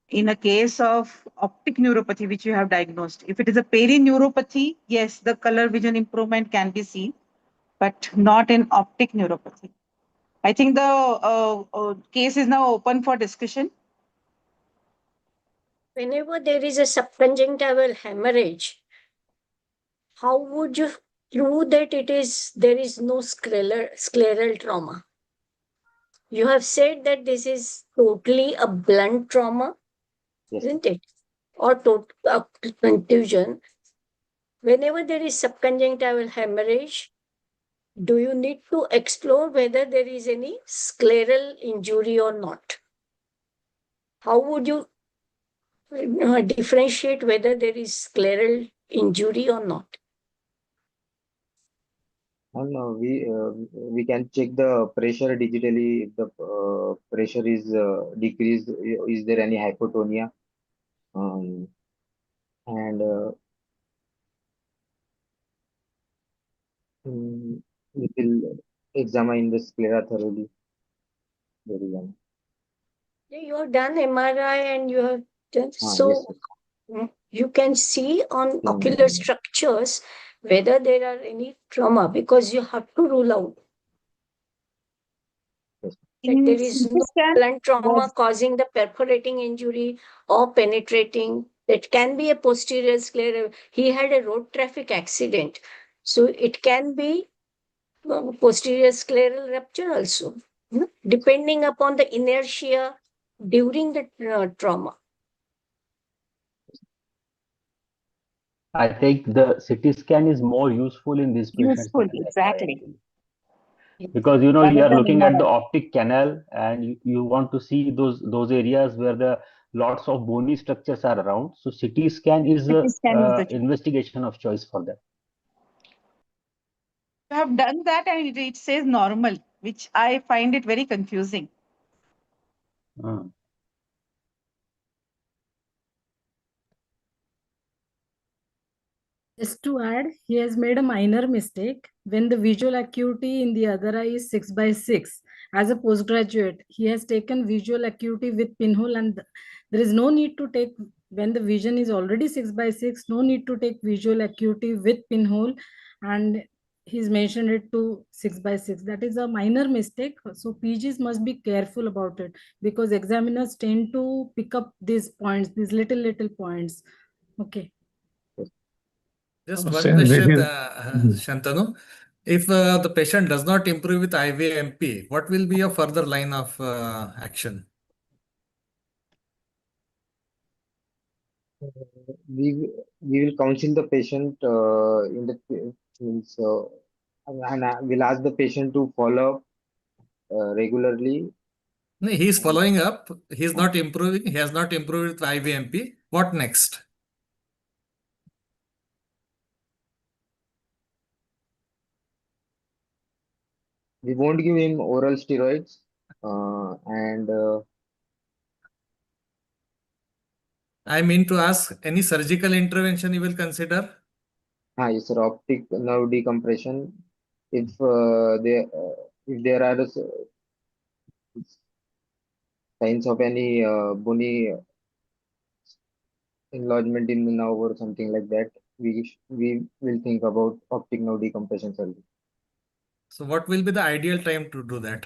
In a case of optic neuropathy, which you have diagnosed, if it is a perineuropathy, yes, the color vision improvement can be seen, but not in optic neuropathy. I think the case is now open for discussion. Whenever there is a subconjunctival hemorrhage, how would you prove that there is no scleral trauma? You have said that this is totally a blunt trauma, Yes. isn't it? Or contusion. Whenever there is subconjunctival hemorrhage, do you need to explore whether there is any scleral injury or not? How would you differentiate whether there is scleral injury or not? And we can check the pressure digitally. If the pressure is decreased, is there any hypotonia? And we will examine the sclera thoroughly. Very well. You have done MRI and you have done Yes, so. yes. You can see on Yeah, ocular structures whether there are any trauma, because you have to rule out yes. that there In is CT no scan blunt trauma was causing the perforating injury or penetrating. That can be a posterior sclera. He had a road traffic accident, so it can be posterior scleral rupture also, depending upon the inertia during the trauma. I think the CT scan is more useful in these patients useful, than an MRI exactly. actually. Because you Rather are than looking at the MRI. optic canal and you want to see those areas where the lots of bony structures are around. So CT scan is CT scan is the choice. investigation of choice for them. You have done that and it says normal, which I find it very confusing. Mm. Just to add, he has made a minor mistake when the visual acuity in the other eye is 6/6. As a postgraduate, he has taken visual acuity with pinhole, and there is no need to take, when the vision is already 6/6, no need to take visual acuity with pinhole, and he's mentioned it to 6/6. That is a minor mistake. So PGs must be careful about it, because examiners tend to pick up these points, these little points. Okay. Just Oh, one same way question, here. Mhm. Shantanu. If the patient does not improve with IVMP, what will be a further line of action? We will counsel the patient in the means, and I will ask the patient to follow up regularly. No, he's following up. He's not improving. He has not improved with IVMP. What next? We won't give him oral steroids, and I mean to ask, any surgical intervention you will consider? yes, sir, optic nerve decompression. If if there are signs of any bony enlargement in the nerve or something like that, we will think about optic nerve decompression surgery. So what will be the ideal time to do that?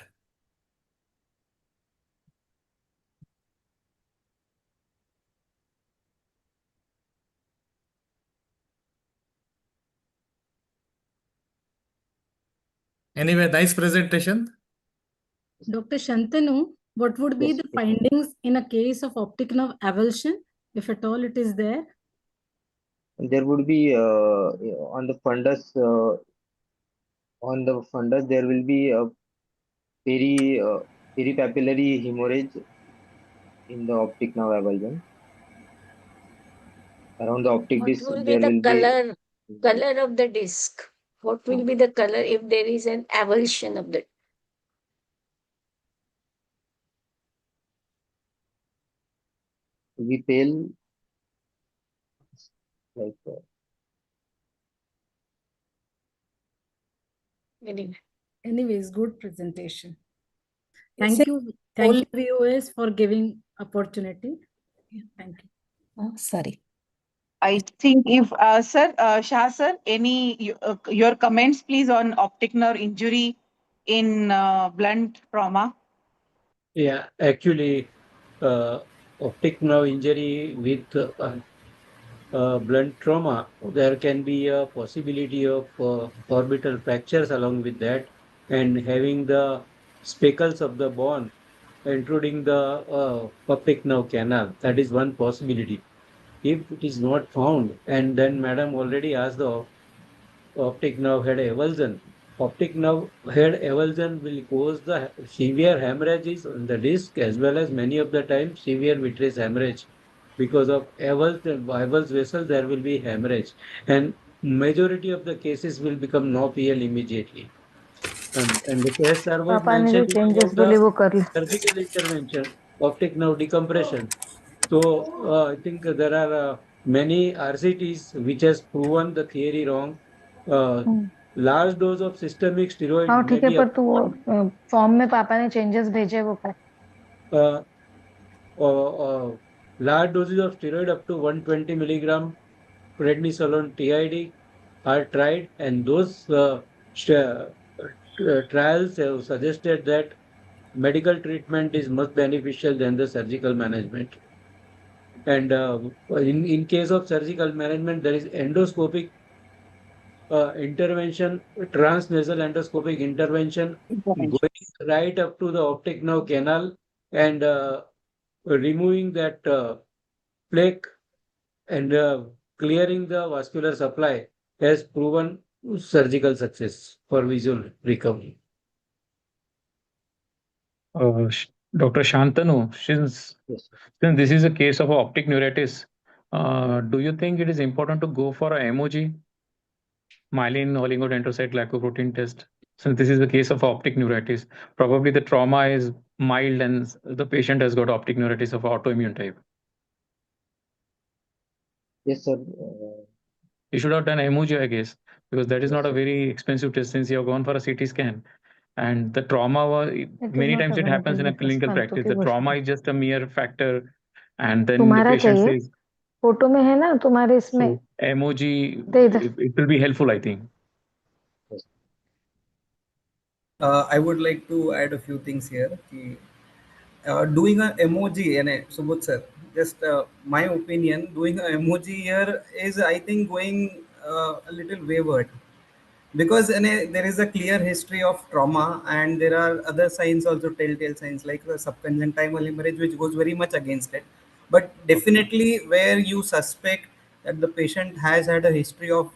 Anyway, nice presentation. Dr. Shantanu, what would be Yes, the yes, ma'am. findings in a case of optic nerve avulsion, if at all it is there? There would be on the fundus there will be a peripapillary hemorrhage in the optic nerve avulsion. Around the optic What disc will be there the will be color of the disc? What will be the color if there is an avulsion of the pale, like anyway? Anyways, good presentation. Is Thank it you. all- Thank you, VOS, for giving opportunity. Thank you. Oh, sorry. I think if, sir, Shah sir, any your comments please on optic nerve injury in blunt trauma? Yeah, actually, optic nerve injury with blunt trauma, there can be a possibility of orbital fractures along with that, and having the speckles of the bone intruding the optic nerve canal. That is one possibility. If it is not found, and then madam already asked the optic nerve head avulsion. Optic nerve head avulsion will cause the severe hemorrhages on the disc as well as many of the times severe vitreous hemorrhage. Because of avulsed vessel, there will be hemorrhage, and majority of the cases will become no PL immediately. And the as sir was पापा ने जो mentioning changes about बोले the वो कर ले surgical intervention, optic nerve decompression. So I think there are many RCTs which has proven the theory wrong. Large dose of systemic steroid हाँ may ठीक है be पर तू वो फॉर्म में पापा ने चेंजेस भेजे वो कर uh, large doses of steroid up to 120 milligram prednisolone TID are tried, and those trials have suggested that medical treatment is much beneficial than the surgical management. And in case of surgical management, there is endoscopic intervention, transnasal endoscopic intervention, going right up to the optic nerve canal and removing that plaque and clearing the vascular supply has proven surgical success for visual recovery. Dr. Shantanu, yes. since this is a case of optic neuritis, do you think it is important to go for a MOG, myelin oligodendrocyte glycoprotein test? Since this is a case of optic neuritis, probably the trauma is mild and the patient has got optic neuritis of autoimmune type. Yes, sir. You should have done MOG, I guess, because that is Yes, not a sir. very expensive test since you have gone for a CT scan. And the trauma was many not times it happens in a available for clinical फालतू practice. की The गोष्ट trauma is just a mere factor, and then the तुम्हारा patient चाहिए says, photo में है ना तुम्हारे इसमें so MOG, दे इधर it will be helpful, I think. Yes. I would like to add a few things here. Doing a emoji, Subodh sir, just my opinion, doing a emoji here is, I think, going a little wayward, because there is a clear history of trauma, and there are other signs also, telltale signs like the subconjunctival hemorrhage, which goes very much against it. But definitely, where you suspect that the patient has had a history of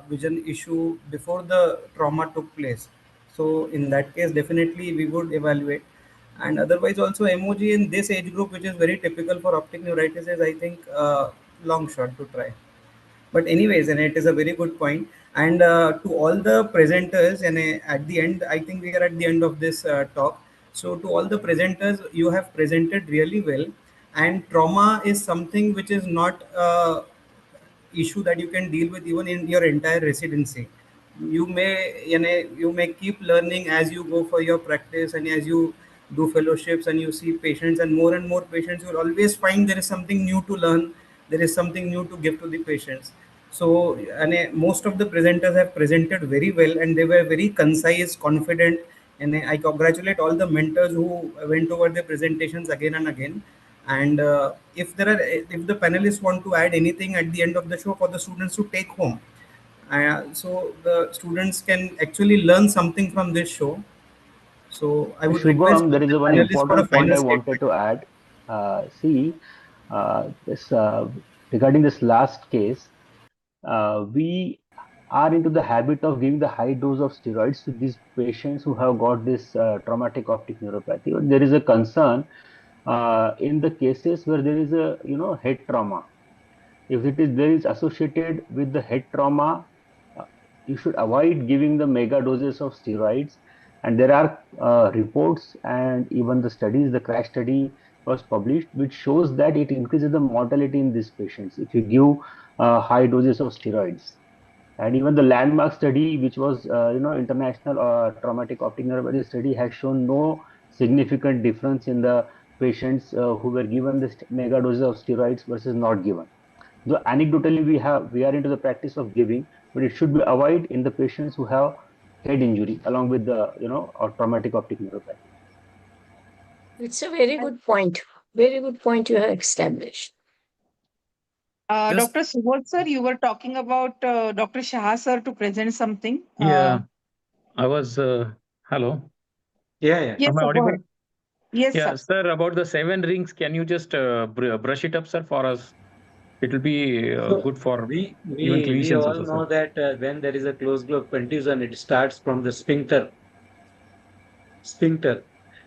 vision issue before the trauma took place, So in that case, definitely we would evaluate. And otherwise also emoji in this age group, which is very typical for optic neuritis, is I think long shot to try. But anyways, and it is a very good point. And to all the presenters, and at the end, I think we are at the end of this talk. So to all the presenters, you have presented really well. And trauma is something which is not issue that you can deal with even in your entire residency. You may keep learning as you go for your practice, and as you do fellowships and you see patients and more patients, you'll always find there is something new to learn, there is something new to give to the patients. So most of the presenters have presented very well, and they were very concise, confident, and I congratulate all the mentors who went over their presentations again and again. And if the panelists want to add anything at the end of the show for the students to take home, so the students can actually learn something from this show. So I would request Shubham, there is the one panelists for a important point final I wanted statement. to add. See, this regarding this last case, we are into the habit of giving the high dose of steroids to these patients who have got this traumatic optic neuropathy. There is a concern in the cases where there is a head trauma. If it is there is associated with the head trauma, uh, you should avoid giving the mega doses of steroids. And there are reports and even the studies, the crash study was published, which shows that it increases the mortality in these patients if you give high doses of steroids. And even the landmark study, which was international traumatic optic neuropathy study, has shown no significant difference in the patients who were given this mega doses of steroids versus not given. Though anecdotally we are into the practice of giving, but it should be avoided in the patients who have head injury along with the or traumatic optic neuropathy. It's a very good point. Very good point you have established. Just Dr. Subodh sir, you were talking about Dr. Shah sir to present something. Yeah, I was. Hello, Yeah. Yes, am I sir, go audible? ahead. Yes, Yeah, sir. sir. About the 7 rings, can you just brush it up, sir, for us? It will be So good for we even we we clinicians all also, sir. know that when there is a closed globe contusion, it starts from the sphincter,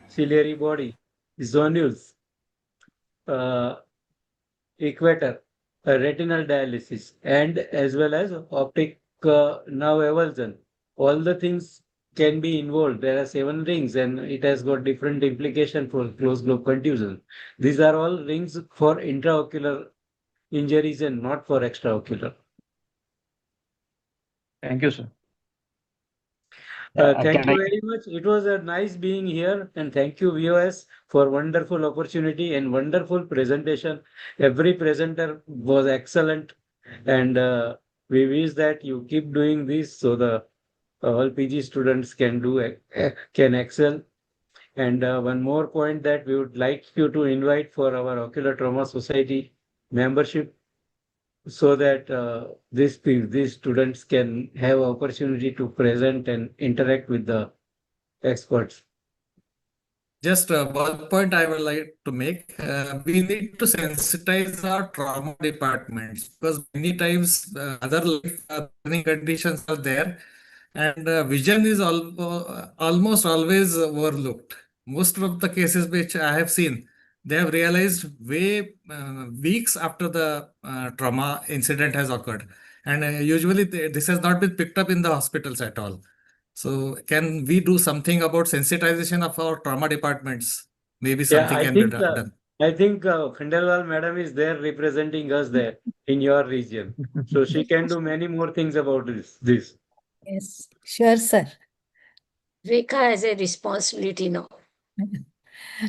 ciliary body, zonules, uh, equator, retinal dialysis, and as well as optic nerve avulsion. All the things can be involved. There are 7 rings, and it has got different implication for closed globe contusion. These are all rings for intraocular injuries and not for extraocular. Thank you, sir. Thank Can you I very much. It was a nice being here, and thank you, VOS, for wonderful opportunity and wonderful presentation. Every presenter was excellent, and we wish that you keep doing this so the all PG students can can excel. And one more point that we would like you to invite for our Ocular Trauma Society membership so that these students can have opportunity to present and interact with the experts. Just one point I would like to make. We need to sensitize our trauma departments because many times other life threatening conditions are there, and vision is almost always overlooked. Most of the cases which I have seen, they have realized way weeks after the trauma incident has occurred, and usually this has not been picked up in the hospitals at all. So can we do something about sensitization of our trauma departments? Maybe Yeah, something can be done. I think Khandelwal madam is there representing us there in your region, so she can do many more things about this. Yes, sure, sir. Rekha has a responsibility now.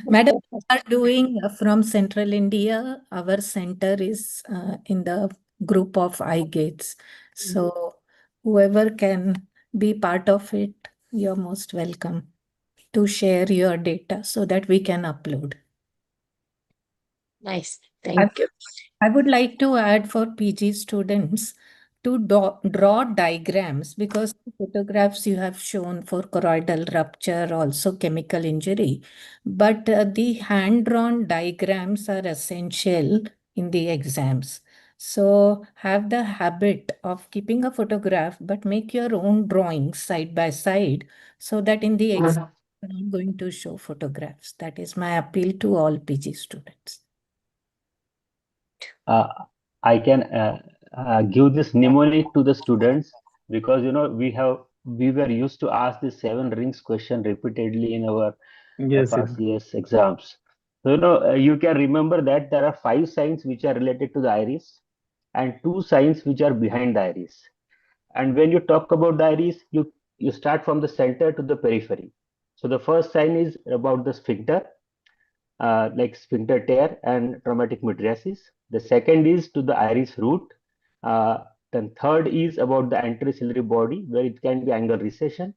Madam, we are doing from Central India. Our center is in the group of eye gates. So whoever can be part of it, you're most welcome to share your data so that we can upload. Nice. I, Thank you. I would like to add for PG students to draw diagrams because the photographs you have shown for choroidal rupture, also chemical injury, but the hand-drawn diagrams are essential in the exams. So have the habit of keeping a photograph, but make your own drawings side by side so that in the exam, you're not going to show photographs. That is my appeal to all PG students. Uh, I can give this mnemonic to the students because we were used to ask the seven rings question repeatedly in our Yes, yes. FRCS exams. So you can remember that there are five signs which are related to the iris and two signs which are behind the iris. And when you talk about the iris, you start from the center to the periphery. So the first sign is about the sphincter, like sphincter tear and traumatic mydriasis. The second is to the iris root. Then third is about the anterociliary body, where it can be angle recession.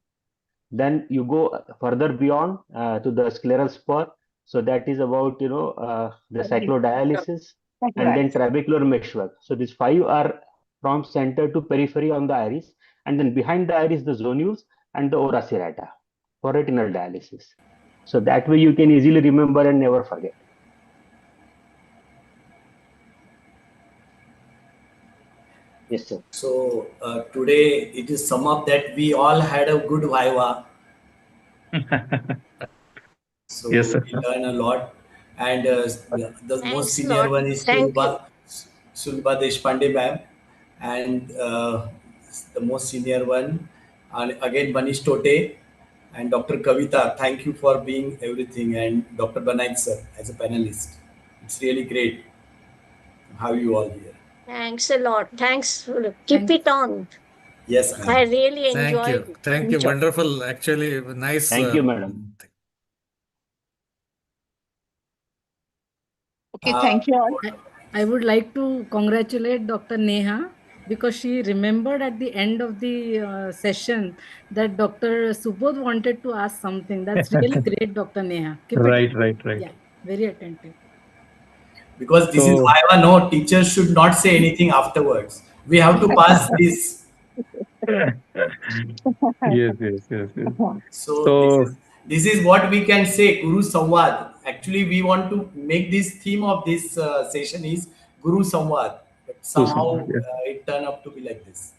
Then you go further beyond to the scleral spur. So that is about the cyclodialysis, and then trabecular meshwork. So these five are from center to periphery on the iris, and then behind the iris the zonules and the ora serrata for retinal dialysis. So that way you can easily remember and never forget. Yes, sir. So today it is sum up that we all had a good viva. So Yes, sir. we learn a lot, and the most Thanks a senior lot. one is Thank you. Sulba Deshpande ma'am, and the most senior one, and again Manish Tote and Dr. Kavita. Thank you for being everything, and Dr. Banaik sir as a panelist. It's really great to have you all here. Thanks a lot. Thanks. Keep Thank it on. Yes, ma'am. I really Thank enjoyed you. Thank you. enjoy. Wonderful. Actually, nice. Thank you, madam. Okay, thank you all. I would like to congratulate Dr. Neha because she remembered at the end of the session that Dr. Subodh wanted to ask something. That's really great, Dr. Neha. Keep it up. Right. Yeah, very attentive. Because this is So, viva, no teachers should not say anything afterwards. We have to pass this. yes. So So, this is what we can say, Guru Samvad. Actually, we want to make this theme of this session is Guru Samvad, but somehow yes. it turned up to be like this.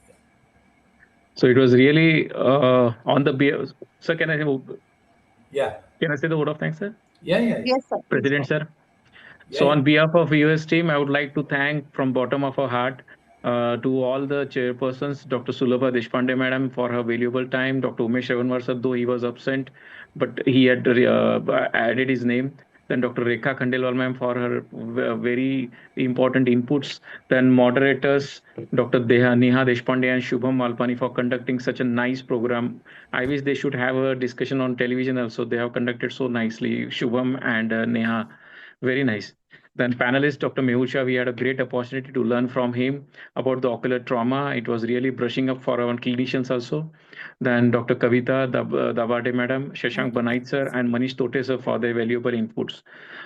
So it was really on the sir. Yeah, Can I say the word of thanks, sir? yeah. Yes, sir. Please President, go. sir. Yeah, So yeah. on behalf of US team, I would like to thank from bottom of our heart to all the chairpersons, Dr. Sulabha Deshpande madam for her valuable time, Dr. Umesh Ravanvarsad, though he was absent, but he had added his name. Then Dr. Rekha Khandelwal ma'am for her very important inputs. Then moderators, Dr. Neha Deshpande and Shubham Malpani for conducting such a nice program. I wish they should have a discussion on television also. They have conducted so nicely, Shubham and Neha. Very nice. Then panelist Dr. Mehul, we had a great opportunity to learn from him about the ocular trauma. It was really brushing up for our clinicians also. Then Dr. Kavita Dabade madam, Shashank Banait sir, and Manish Tote sir for their valuable inputs.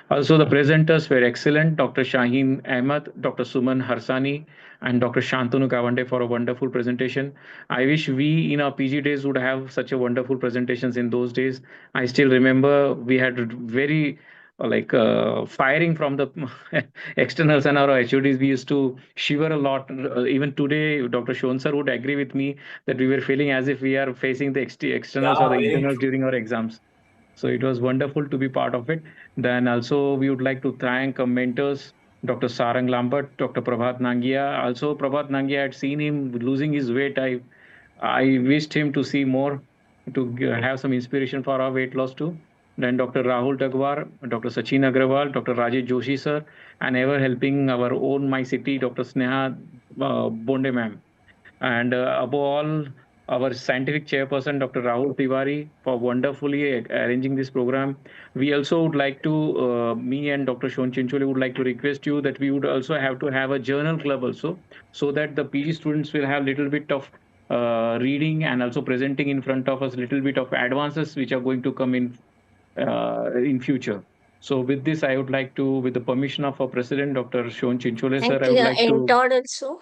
Also, the presenters were excellent. Dr. Shaheen Ahmed, Dr. Suman Harsani, and Dr. Shantanu Kavande for a wonderful presentation. I wish we in our PG days would have such a wonderful presentations in those days. I still remember we had very firing from the externals and our HODs. We used to shiver a lot. Even today, Dr. Shon sir would agree with me that we were feeling as if we are facing the externals or Yeah, the very internals true. during our exams. So it was wonderful to be part of it. Then also we would like to thank mentors, Dr. Sarang Lambert, Dr. Prabhat Nangia. Also, Prabhat Nangia, I had seen him losing his weight. I wished him to see more to have some inspiration for our weight loss too. Then Dr. Rahul Dagwar, Dr. Sachin Agrawal, Dr. Rajesh Joshi sir, and ever helping our own My City, Dr. Sneha Bonde ma'am. And above all, our scientific chairperson, Dr. Rahul Tiwari, for wonderfully arranging this program. We also would like to, me and Dr. Shon Chincholi would like to request you that we would also have to have a journal club also, so that the PG students will have little bit of reading and also presenting in front of us little bit of advances which are going to come in future. So with this, I would like to, with the permission of our president, Dr. Shon Chinchole sir, And I would like to. Entod also.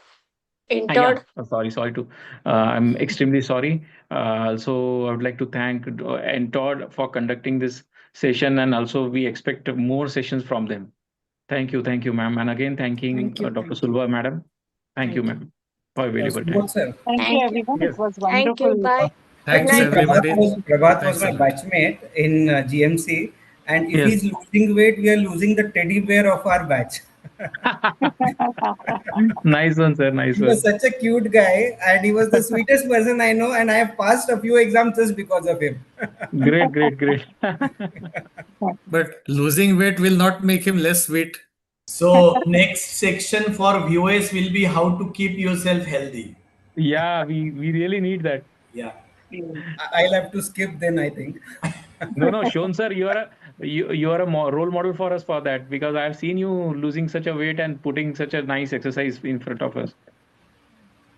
Yeah, Entod. sorry to. I'm extremely sorry. Also, I would like to thank and Todd for conducting this session, and also we expect more sessions from them. Thank you, ma'am. And again, thanking Thank you. Dr. Thank you. Sulva, madam. Thank you, Thank you. ma'am, for available time. Subodh sir. Thank you, Thank you. everyone. Yes. It was Thank you. wonderful. Bye. Good Thanks, Actually, night. everybody. Prabhat was Thanks a my lot. batchmate in GMC, and if Yes. he's losing weight, we are losing the teddy bear of our batch. Nice one, sir. Nice He was one. such a cute guy, and he was the sweetest person I know, and I have passed a few exams just because of him. Great. But losing weight will not make him less sweet. So next section for viewers will be how to keep yourself healthy. Yeah, we really need that. Yeah. I'll have to skip then, I think. No, Shon sir, you are a role model for us for that, because I have seen you losing such a weight and putting such a nice exercise in front of us.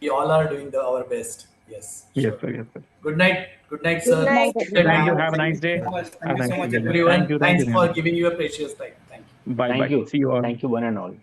We all are doing our best. Yes, Yes, sure. sir. Yes, sir. Good night. Good night, Good sir. night. Night, Good Thank you. everyone. night. Have a nice day. So much. Have Thank a you nice so much, evening. everyone. Everyone, thanks for Neha. giving your precious time. Thank you. Bye. Thank you. See you all. Thank you, one and all.